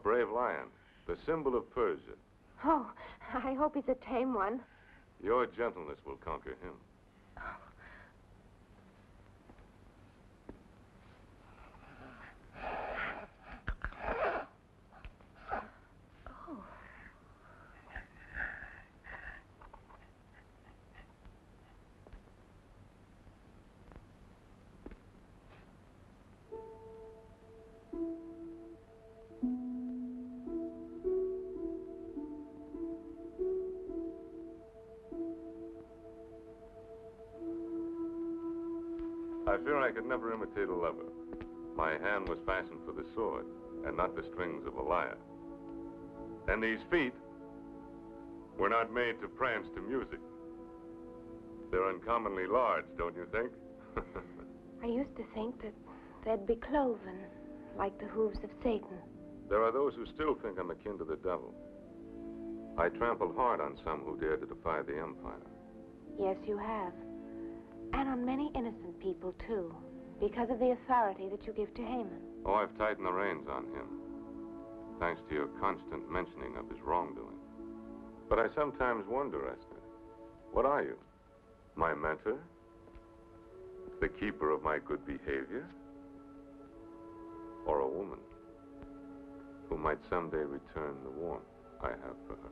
brave lion, the symbol of Persia. Oh, I hope he's a tame one. Your gentleness will conquer him. I fear I could never imitate a lover. My hand was fashioned for the sword, and not the strings of a lyre. And these feet were not made to prance to music. They're uncommonly large, don't you think? I used to think that they'd be cloven, like the hooves of Satan. There are those who still think I'm akin to the devil. I trampled hard on some who dared to defy the Empire. Yes, you have. And on many innocent people, too, because of the authority that you give to Haman. Oh, I've tightened the reins on him, thanks to your constant mentioning of his wrongdoing. But I sometimes wonder, Esther, what are you? My mentor? The keeper of my good behavior? Or a woman who might someday return the warmth I have for her?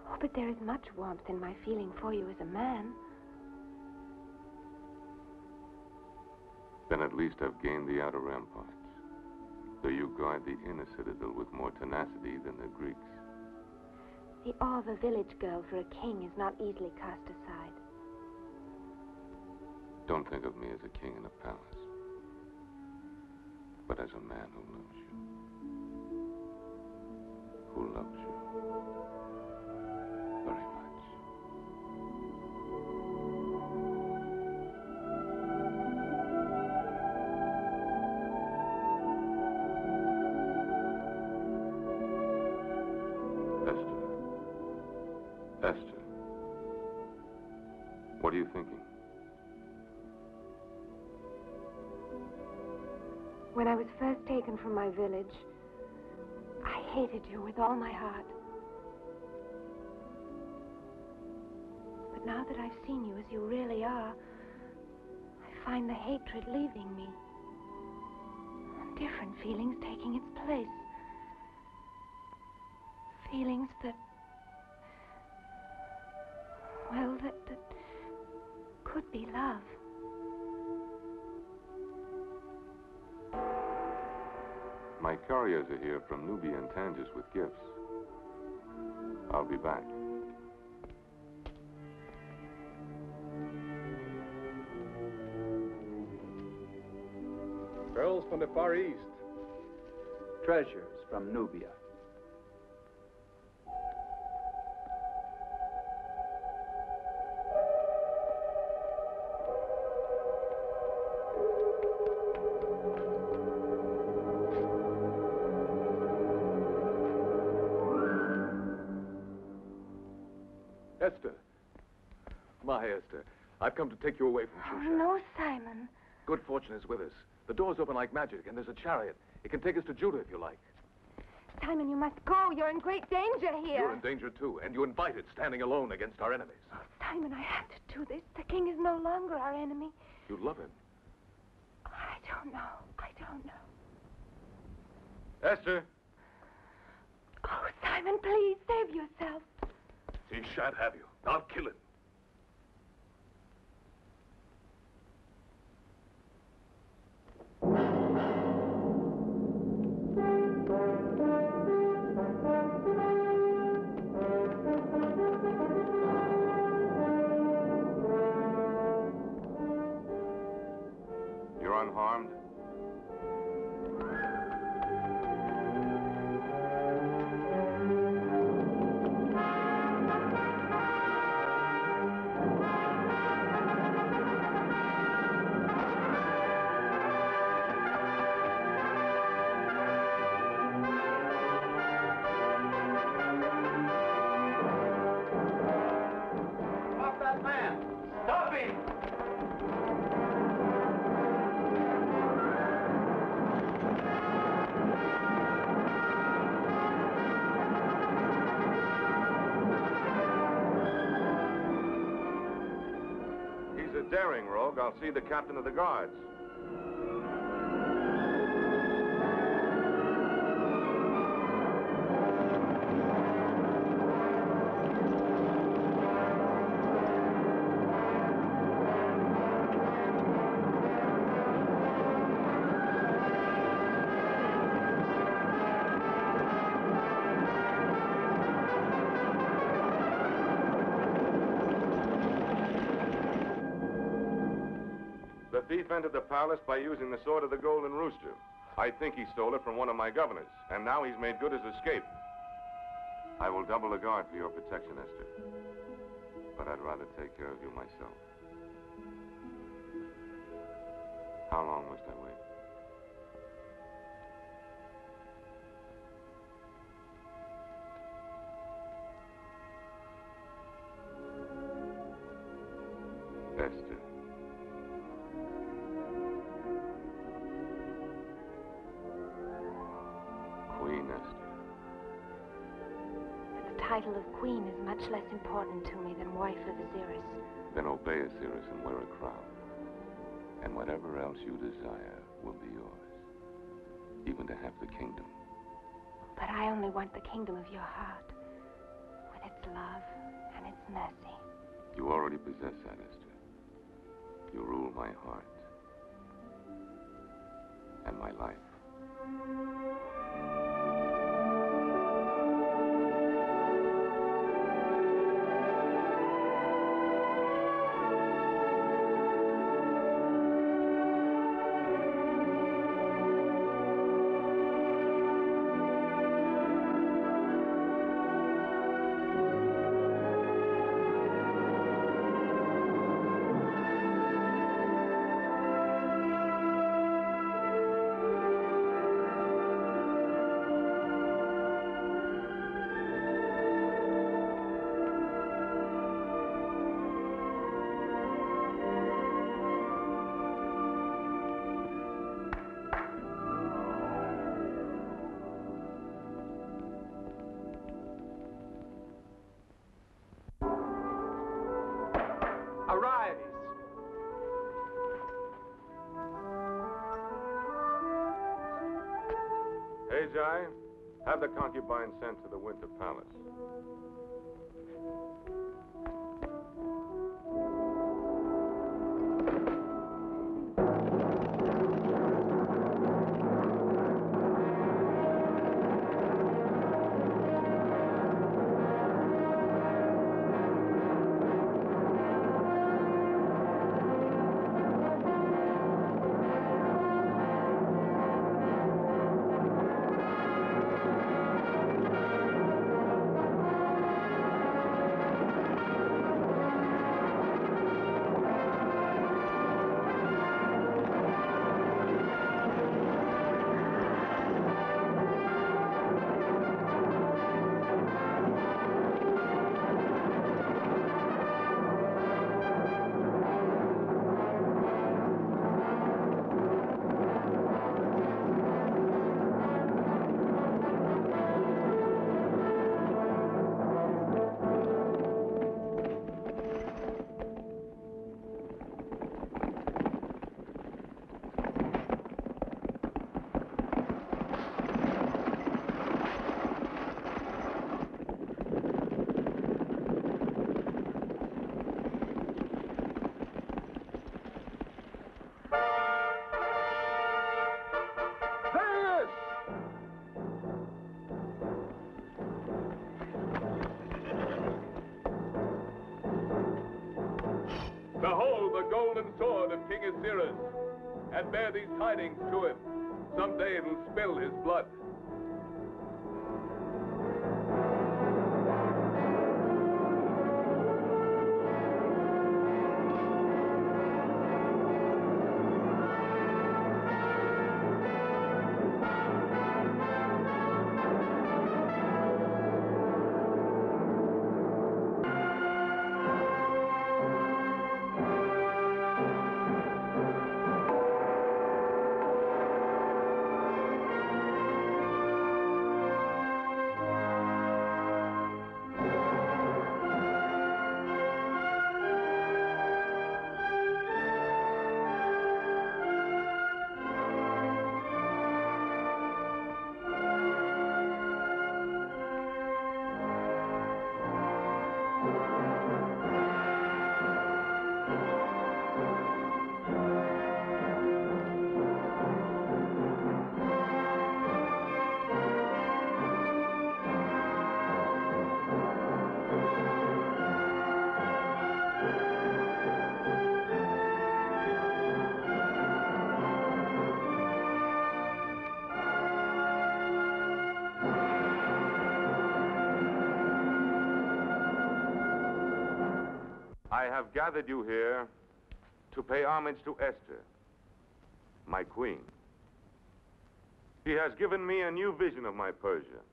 Oh, but there is much warmth in my feeling for you as a man. Then at least I've gained the outer ramparts, though you guard the inner citadel with more tenacity than the Greeks. The awe of a village girl for a king is not easily cast aside. Don't think of me as a king in a palace, but as a man who loves you. Who loves you very much. Esther, what are you thinking? When I was first taken from my village, I hated you with all my heart. But now that I've seen you as you really are, I find the hatred leaving me. And different feelings taking its place. Feelings that, well, that could be love. My couriers are here from Nubia and Tangiers with gifts. I'll be back. Pearls from the Far East. Treasures from Nubia. Esther. My Esther, I've come to take you away from Shusha. Oh, no, Simon. Good fortune is with us. The door's open like magic, and there's a chariot. It can take us to Judah if you like. Simon, you must go. You're in great danger here. You're in danger, too, and you invited standing alone against our enemies. Simon, I have to do this. The king is no longer our enemy. You love him. I don't know. Esther! Oh, Simon, please, save yourself. He shan't have you. I'll kill him. You're unharmed? Stop that man! Stop him! daring rogue, I'll see the captain of the guards. The thief entered the palace by using the sword of the Golden Rooster. I think he stole it from one of my governors, and now he's made good his escape. I will double the guard for your protection, Esther. But I'd rather take care of you myself. How long must I wait? Esther. Queen Esther. The title of queen is much less important to me than wife of Osiris. Then obey Osiris and wear a crown. And whatever else you desire will be yours. Even to have the kingdom. But I only want the kingdom of your heart, with its love and its mercy. You already possess that, Esther. You rule my heart. And my life. Arise! Haggai, have the concubine sent to the Winter Palace. Behold the golden sword of King Osiris, and bear these tidings to him. Someday it'll spill his blood. I have gathered you here to pay homage to Esther, my queen. She has given me a new vision of my Persia,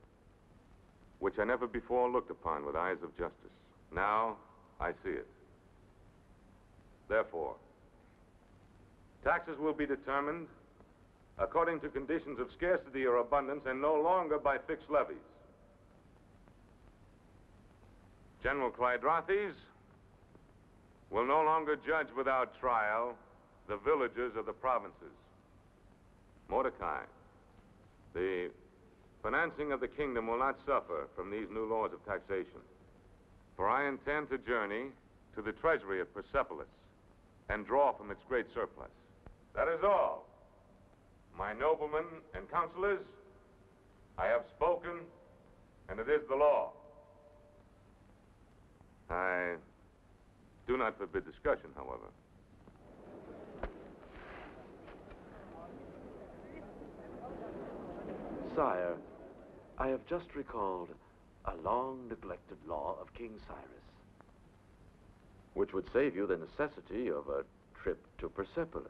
which I never before looked upon with eyes of justice. Now, I see it. Therefore, taxes will be determined according to conditions of scarcity or abundance and no longer by fixed levies. General Clydrothes will no longer judge without trial the villagers of the provinces. Mordecai, the financing of the kingdom will not suffer from these new laws of taxation, for I intend to journey to the treasury of Persepolis and draw from its great surplus. That is all. My noblemen and counselors, I have spoken, and it is the law. I do not forbid discussion, however. Sire, I have just recalled a long-neglected law of King Cyrus, which would save you the necessity of a trip to Persepolis.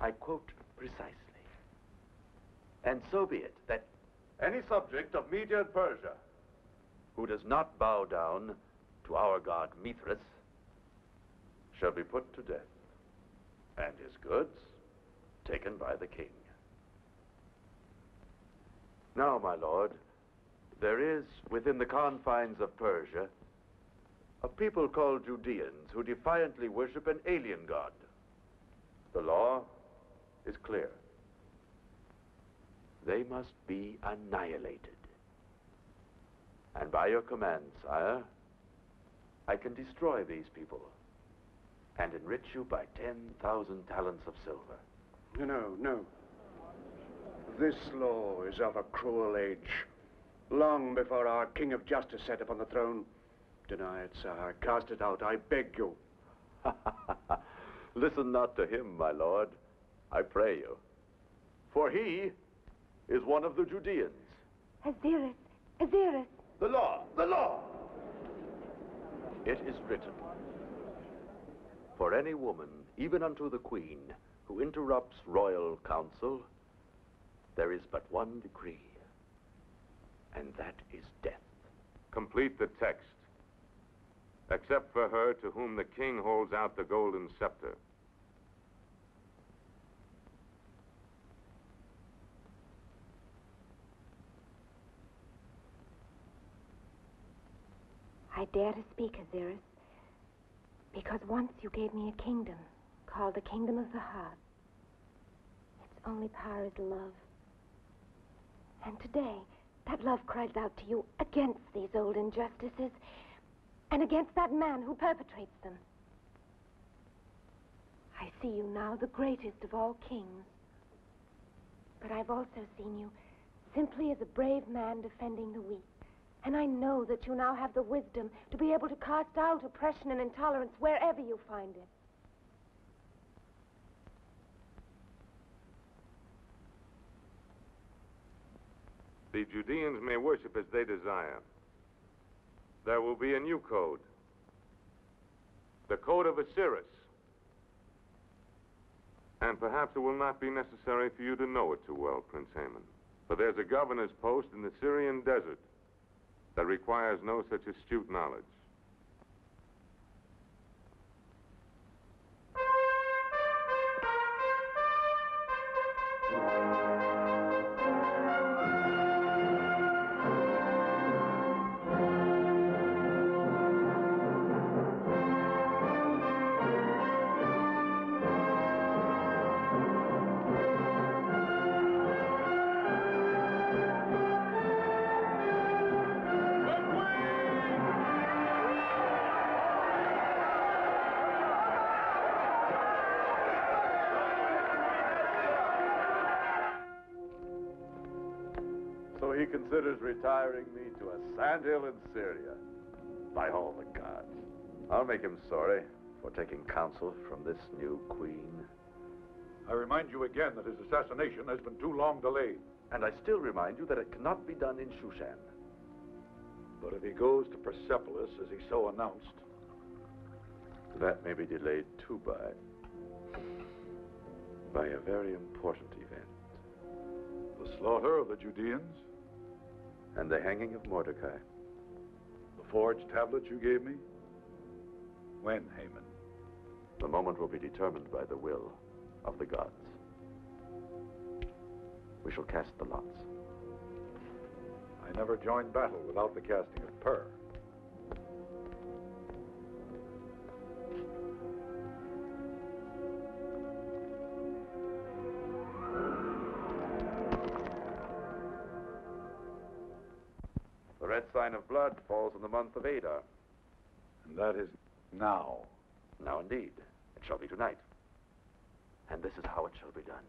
I quote precisely. And so be it that any subject of Media and Persia who does not bow down to our god Mithras shall be put to death, and his goods taken by the king. Now, my lord, there is within the confines of Persia a people called Judeans who defiantly worship an alien god. The law is clear. They must be annihilated. And by your command, sire, I can destroy these people and enrich you by 10,000 talents of silver. No, no. This law is of a cruel age. Long before our King of Justice sat upon the throne. Deny it, sire. Cast it out, I beg you. Listen not to him, my lord, I pray you. For he is one of the Judeans. Aziris! Aziris! The law! The law! It is written, for any woman, even unto the queen, who interrupts royal counsel, there is but one decree, and that is death. Complete the text, except for her to whom the king holds out the golden scepter. I dare to speak, Aziris, because once you gave me a kingdom called the Kingdom of the Heart. Its only power is love. And today, that love cries out to you against these old injustices and against that man who perpetrates them. I see you now, the greatest of all kings. But I've also seen you simply as a brave man defending the weak. And I know that you now have the wisdom to be able to cast out oppression and intolerance wherever you find it. The Judeans may worship as they desire. There will be a new code. The code of Osiris. And perhaps it will not be necessary for you to know it too well, Prince Haman. For there's a governor's post in the Syrian desert that requires no such astute knowledge. He considers retiring me to a sandhill in Syria. By all the gods. I'll make him sorry for taking counsel from this new queen. I remind you again that his assassination has been too long delayed. And I still remind you that it cannot be done in Shushan. But if he goes to Persepolis, as he so announced... That may be delayed too by a very important event. The slaughter of the Judeans? And the hanging of Mordecai. The forged tablets you gave me? When, Haman? The moment will be determined by the will of the gods. We shall cast the lots. I never joined battle without the casting of pur. The red sign of blood falls in the month of Adar. And that is now. Now, indeed. It shall be tonight. And this is how it shall be done.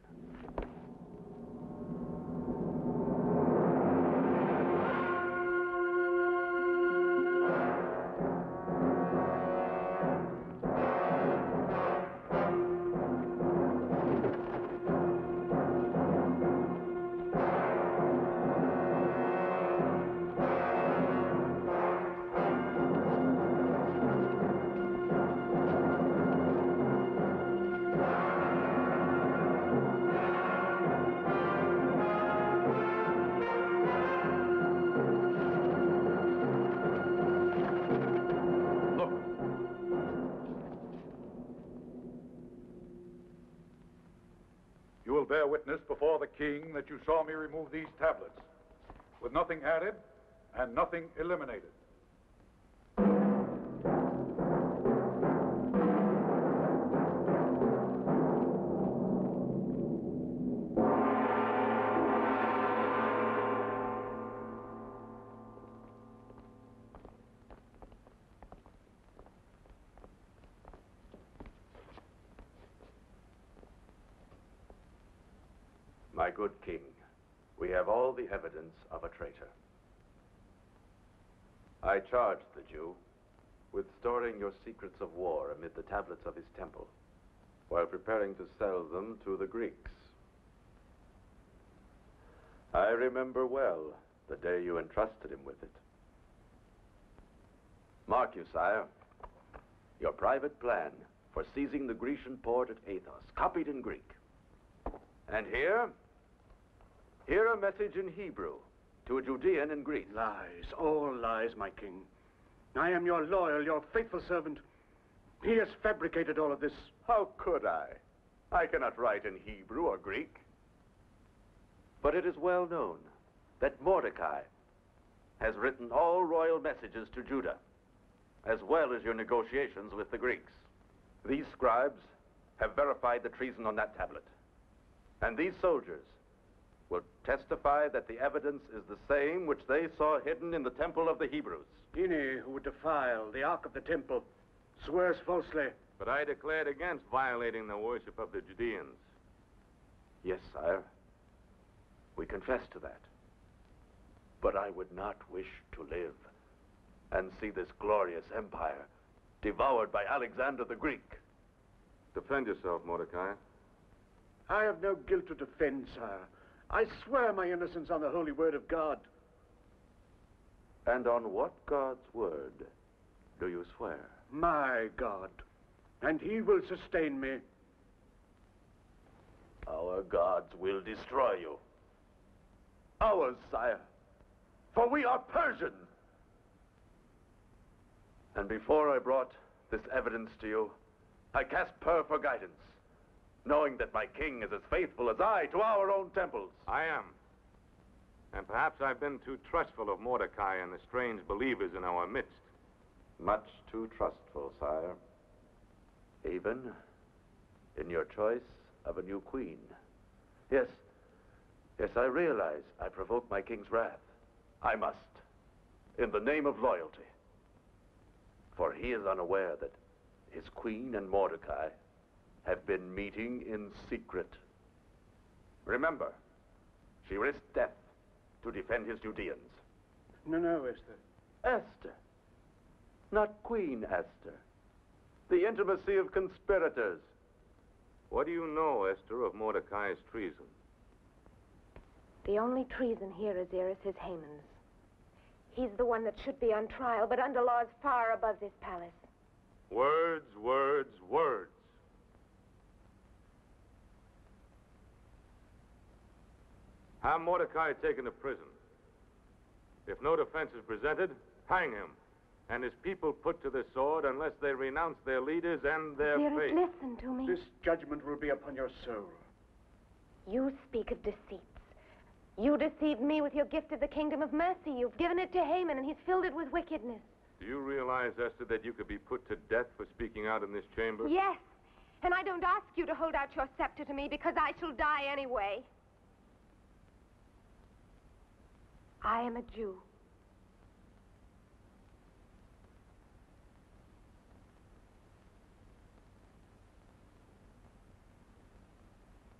You will bear witness before the king that you saw me remove these tablets, with nothing added and nothing eliminated. My good king, we have all the evidence of a traitor. I charged the Jew with storing your secrets of war amid the tablets of his temple, while preparing to sell them to the Greeks. I remember well the day you entrusted him with it. Mark you, sire, your private plan for seizing the Grecian port at Athos, copied in Greek. And here a message in Hebrew to a Judean in Greece. Lies, all lies, my king. I am your loyal, your faithful servant. He has fabricated all of this. How could I? I cannot write in Hebrew or Greek. But it is well known that Mordecai has written all royal messages to Judah, as well as your negotiations with the Greeks. These scribes have verified the treason on that tablet. And these soldiers will testify that the evidence is the same which they saw hidden in the temple of the Hebrews. Any who would defile the Ark of the Temple swears falsely. But I declared against violating the worship of the Judeans. Yes, sire. We confess to that. But I would not wish to live and see this glorious empire devoured by Alexander the Greek. Defend yourself, Mordecai. I have no guilt to defend, sire. I swear my innocence on the holy word of God. And on what God's word do you swear? My God. And he will sustain me. Our gods will destroy you. Ours, sire. For we are Persian. And before I brought this evidence to you, I cast pur for guidance, knowing that my king is as faithful as I to our own temples. I am. And perhaps I've been too trustful of Mordecai and the strange believers in our midst. Much too trustful, sire. Even in your choice of a new queen. Yes, I realize I provoked my king's wrath. I must, in the name of loyalty. For he is unaware that his queen and Mordecai have been meeting in secret. Remember, she risked death to defend his Judeans. No, Esther. Esther. Not Queen Esther. The intimacy of conspirators. What do you know, Esther, of Mordecai's treason? The only treason here, Aziris, is Haman's. He's the one that should be on trial, but under laws far above this palace. Words, words, words. Have Mordecai taken to prison. If no defense is presented, hang him. And his people put to the sword unless they renounce their leaders and their faith. Listen to me. This judgment will be upon your soul. You speak of deceits. You deceived me with your gift of the kingdom of mercy. You've given it to Haman, and he's filled it with wickedness. Do you realize, Esther, that you could be put to death for speaking out in this chamber? Yes, and I don't ask you to hold out your scepter to me because I shall die anyway. I am a Jew.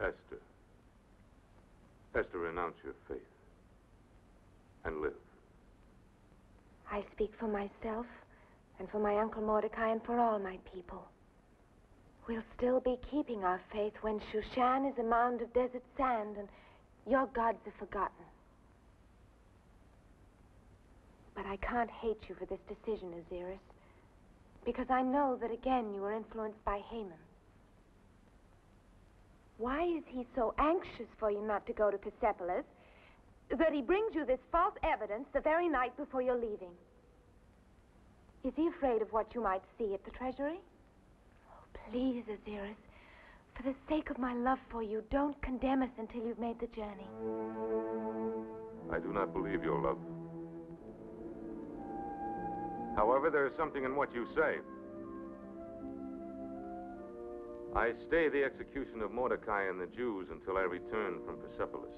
Esther. Esther, renounce your faith and live. I speak for myself and for my Uncle Mordecai and for all my people. We'll still be keeping our faith when Shushan is a mound of desert sand and your gods are forgotten. But I can't hate you for this decision, Osiris, because I know that again you were influenced by Haman. Why is he so anxious for you not to go to Persepolis that he brings you this false evidence the very night before you're leaving? Is he afraid of what you might see at the treasury? Oh, please, Osiris, for the sake of my love for you, don't condemn us until you've made the journey. I do not believe your love. However, there is something in what you say. I stay the execution of Mordecai and the Jews until I return from Persepolis.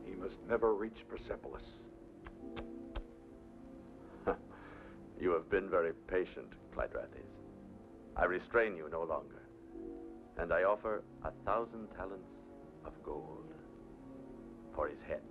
He must never reach Persepolis. You have been very patient, Clydrates. I restrain you no longer. And I offer 1,000 talents of gold for his head.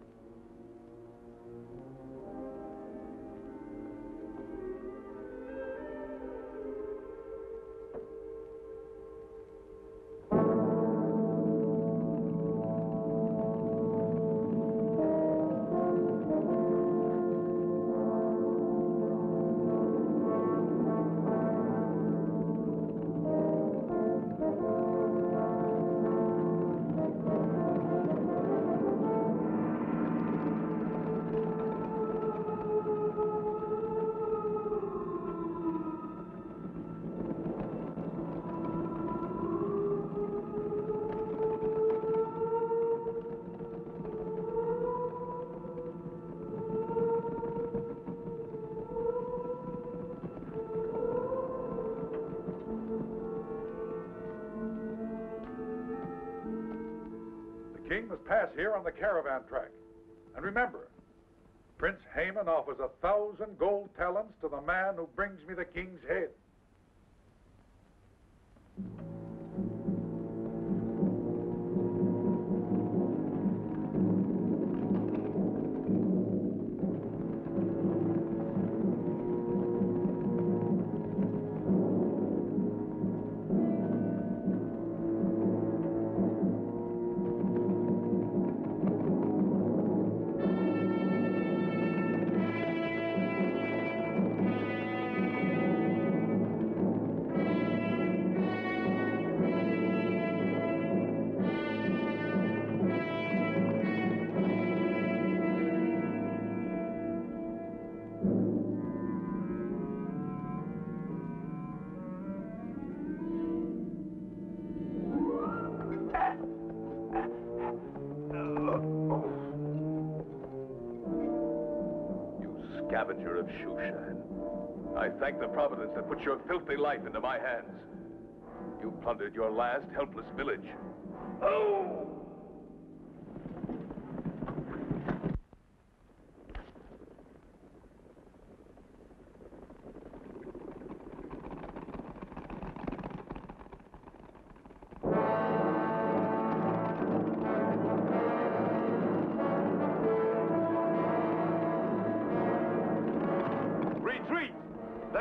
The king must pass here on the caravan track. And remember, Prince Haman offers 1,000 gold talents to the man who brings me the king's head. Scavenger of Shushan. I thank the Providence that put your filthy life into my hands. You plundered your last helpless village. Oh!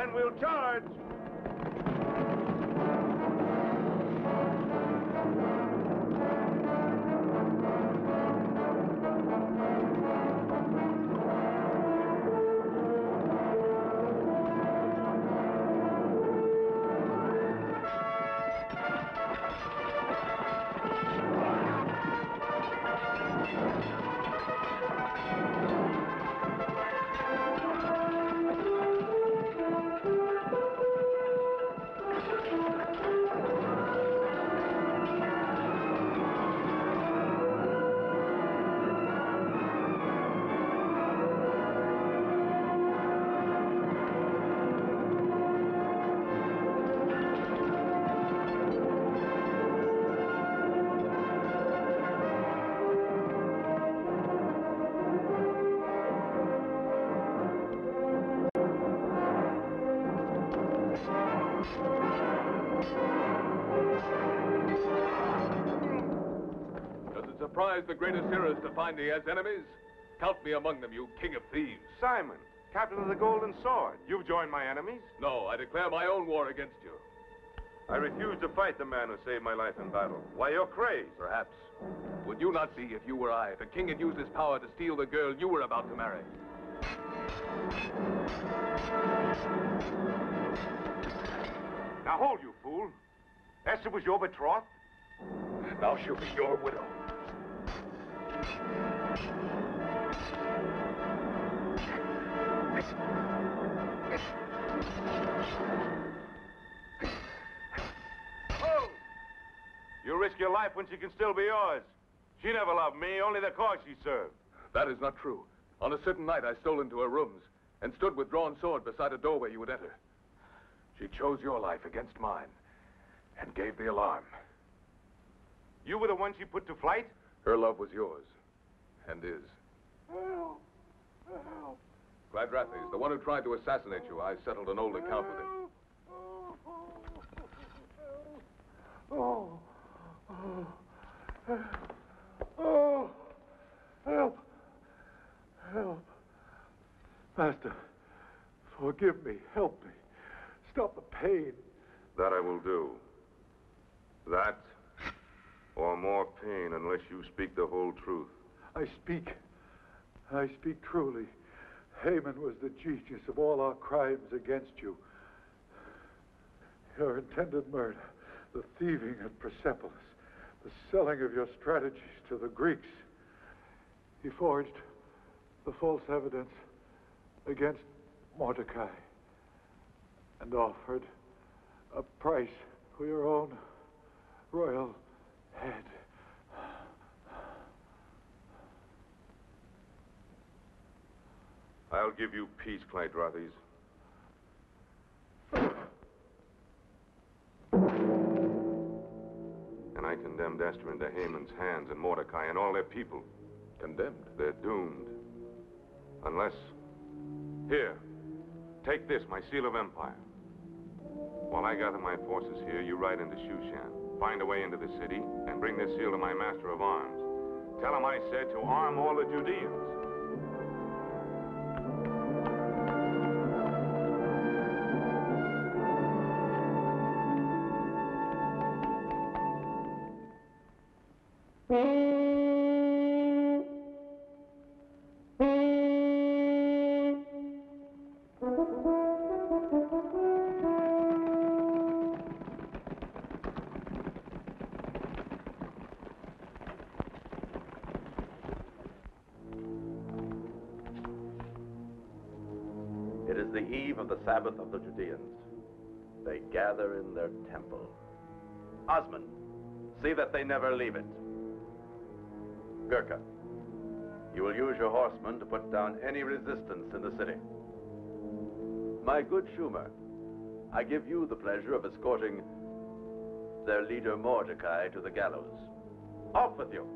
and we'll charge. Does it surprise the great Osiris to find he has enemies? Count me among them, you king of thieves. Simon, captain of the Golden Sword, you've joined my enemies? No, I declare my own war against you. I refuse to fight the man who saved my life in battle. Why, you're crazed. Perhaps. Would you not be if you were I? The king had used his power to steal the girl you were about to marry. Now hold, you fool. Esther was your betrothed? Now she'll be your widow. Oh! You risk your life when she can still be yours. She never loved me, only the cause she served. That is not true. On a certain night, I stole into her rooms and stood with drawn sword beside a doorway you would enter. She chose your life against mine and gave the alarm. You were the one she put to flight? Her love was yours, and is. Help! Help! Clydrates, the one who tried to assassinate you, I settled an old account with him. Oh, oh, help, help. Master, forgive me, help me. Stop the pain. That I will do. That, or more pain, unless you speak the whole truth. I speak truly. Haman was the genius of all our crimes against you. Your intended murder, the thieving at Persepolis, the selling of your strategies to the Greeks. He forged the false evidence against Mordecai and offered a price for your own royal head. I'll give you peace, Clydrates. And I condemned Esther into Haman's hands and Mordecai and all their people. Condemned? They're doomed. Unless... Here, take this, my seal of empire. While I gather my forces here, you ride into Shushan, find a way into the city, and bring this seal to my master of arms. Tell him I said to arm all the Judeans. It is the eve of the Sabbath of the Judeans. They gather in their temple. Osmond, see that they never leave it. Gurkha, you will use your horsemen to put down any resistance in the city. My good Schumer, I give you the pleasure of escorting their leader Mordecai to the gallows. Off with you.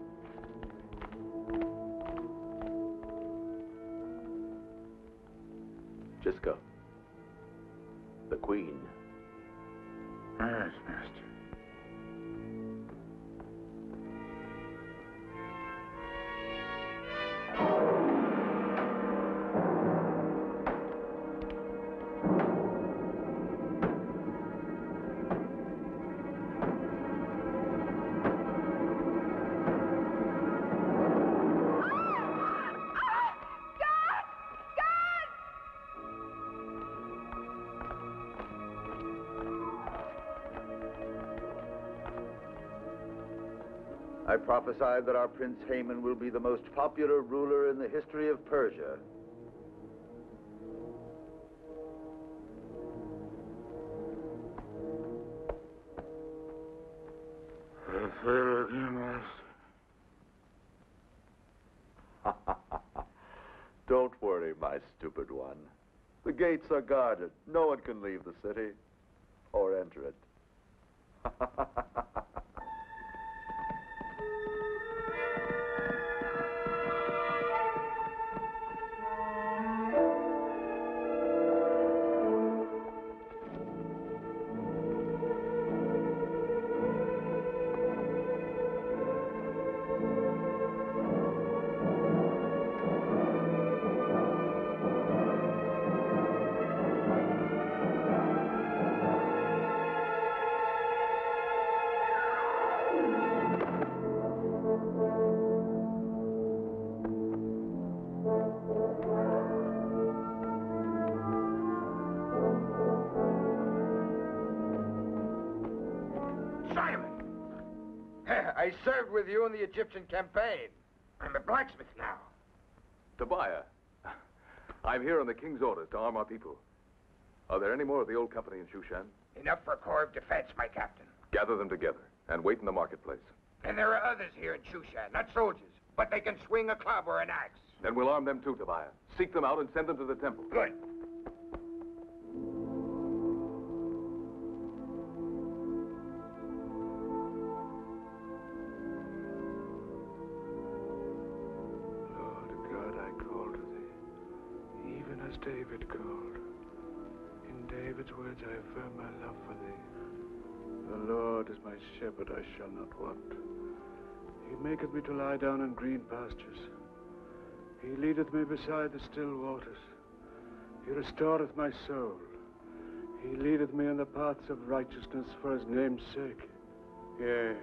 Gisco, the Queen. Yes, Master. I prophesied that our Prince Haman will be the most popular ruler in the history of Persia. Don't worry, my stupid one. The gates are guarded. No one can leave the city or enter it. I served with you in the Egyptian campaign. I'm a blacksmith now. Tobiah, I'm here on the king's orders to arm our people. Are there any more of the old company in Shushan? Enough for a corps of defense, my captain. Gather them together and wait in the marketplace. And there are others here in Shushan, not soldiers, but they can swing a club or an axe. Then we'll arm them too, Tobiah. Seek them out and send them to the temple. Good. David called. In David's words, I affirm my love for thee. The Lord is my shepherd, I shall not want. He maketh me to lie down in green pastures. He leadeth me beside the still waters. He restoreth my soul. He leadeth me in the paths of righteousness for his name's sake. Yea,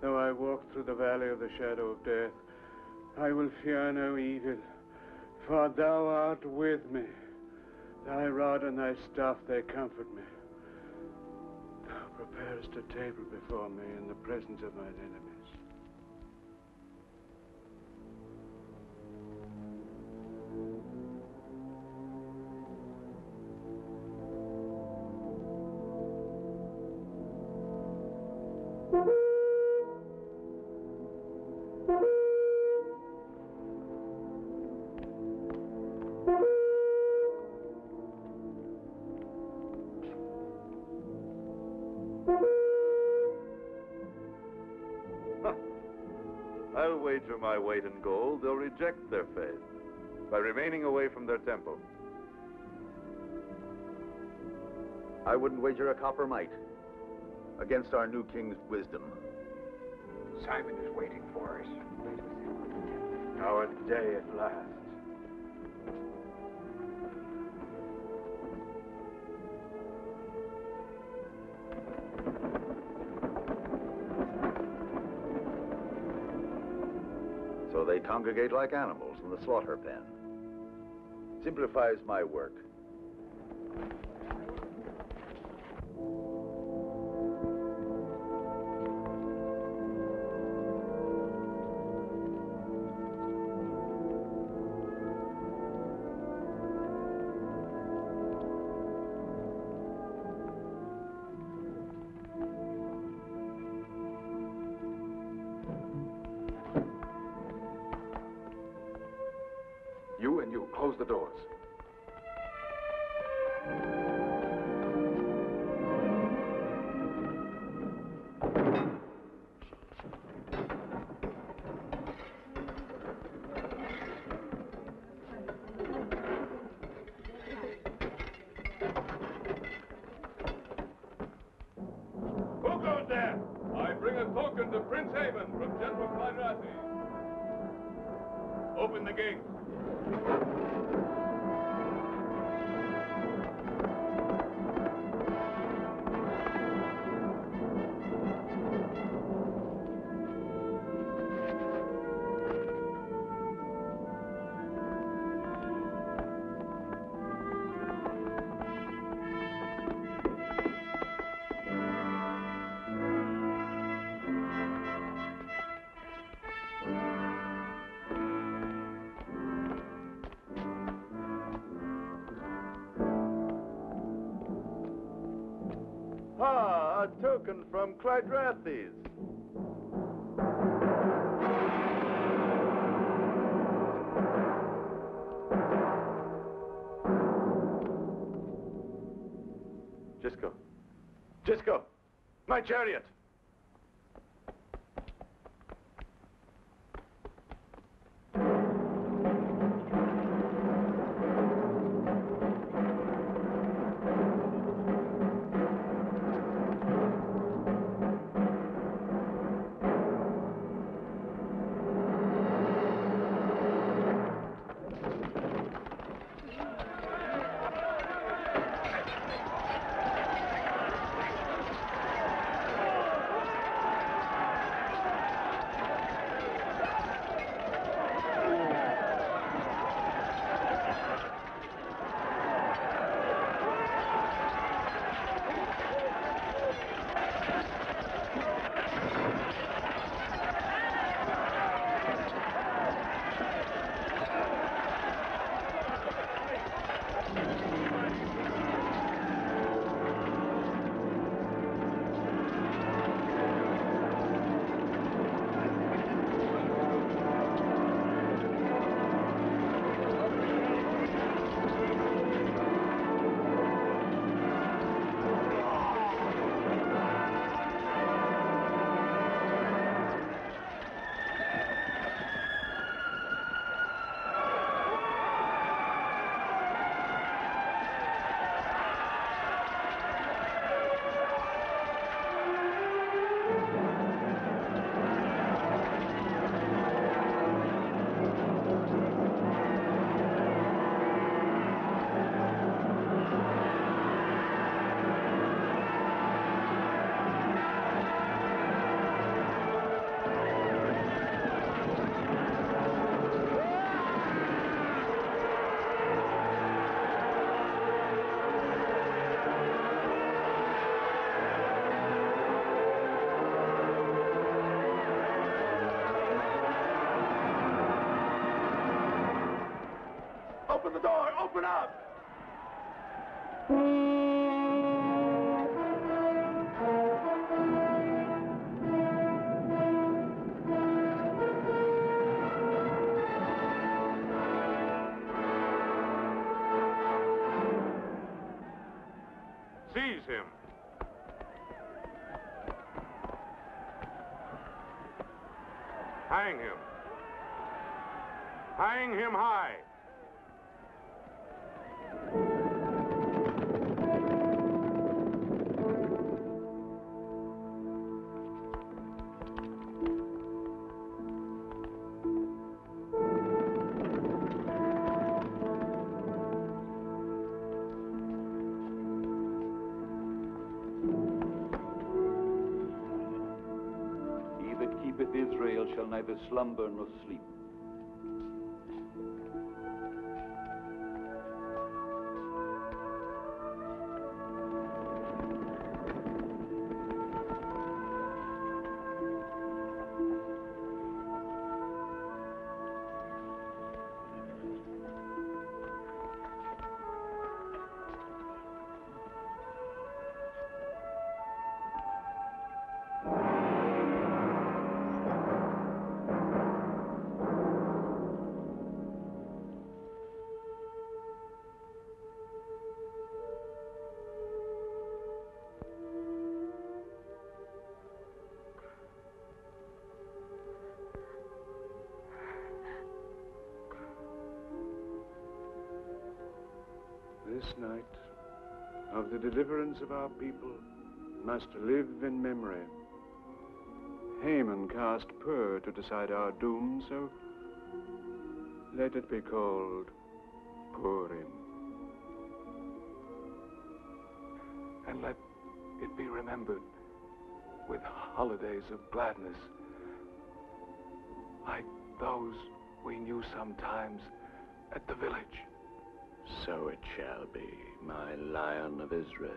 though I walk through the valley of the shadow of death, I will fear no evil. For thou art with me. Thy rod and thy staff, they comfort me. Thou preparest a table before me in the presence of mine enemies. I'll wager my weight in gold they'll reject their faith by remaining away from their temple. I wouldn't wager a copper mite against our new king's wisdom. Simon is waiting for us. Our day at last. So they congregate like animals in the slaughter pen. Simplifies my work. You close the doors. Who goes there? I bring a token to Prince Haman from General Quadrati. Open the gates. A token from Clydrathes. Gisco. Gisco! My chariot! Open the door! Open up! Seize him. Hang him. Hang him high. He that keepeth Israel shall neither slumber nor sleep. This night of the deliverance of our people must live in memory. Haman cast Pur to decide our doom, so let it be called Purim. And let it be remembered with holidays of gladness, like those we knew sometimes at the village. So it shall be, my Lion of Israel.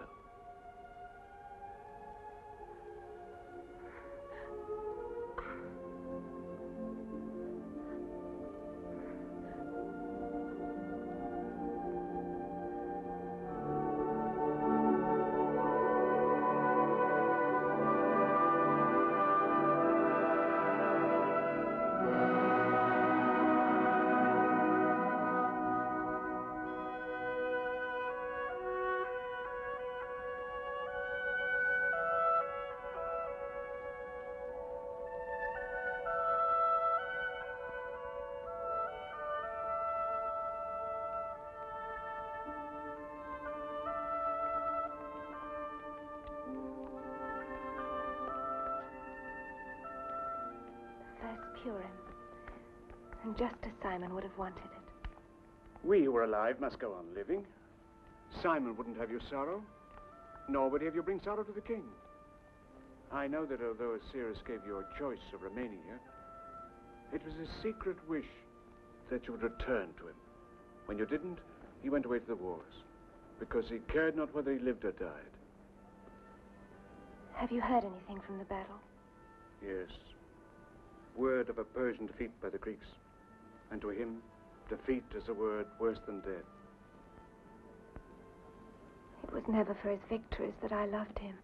cure him. And just as Simon would have wanted it. We who are alive must go on living. Simon wouldn't have your sorrow, nor would he have you bring sorrow to the king. I know that although Osiris gave you a choice of remaining here, it was his secret wish that you would return to him. When you didn't, he went away to the wars, because he cared not whether he lived or died. Have you heard anything from the battle? Yes. Word of a Persian defeat by the Greeks. And to him, defeat is a word worse than death. It was never for his victories that I loved him.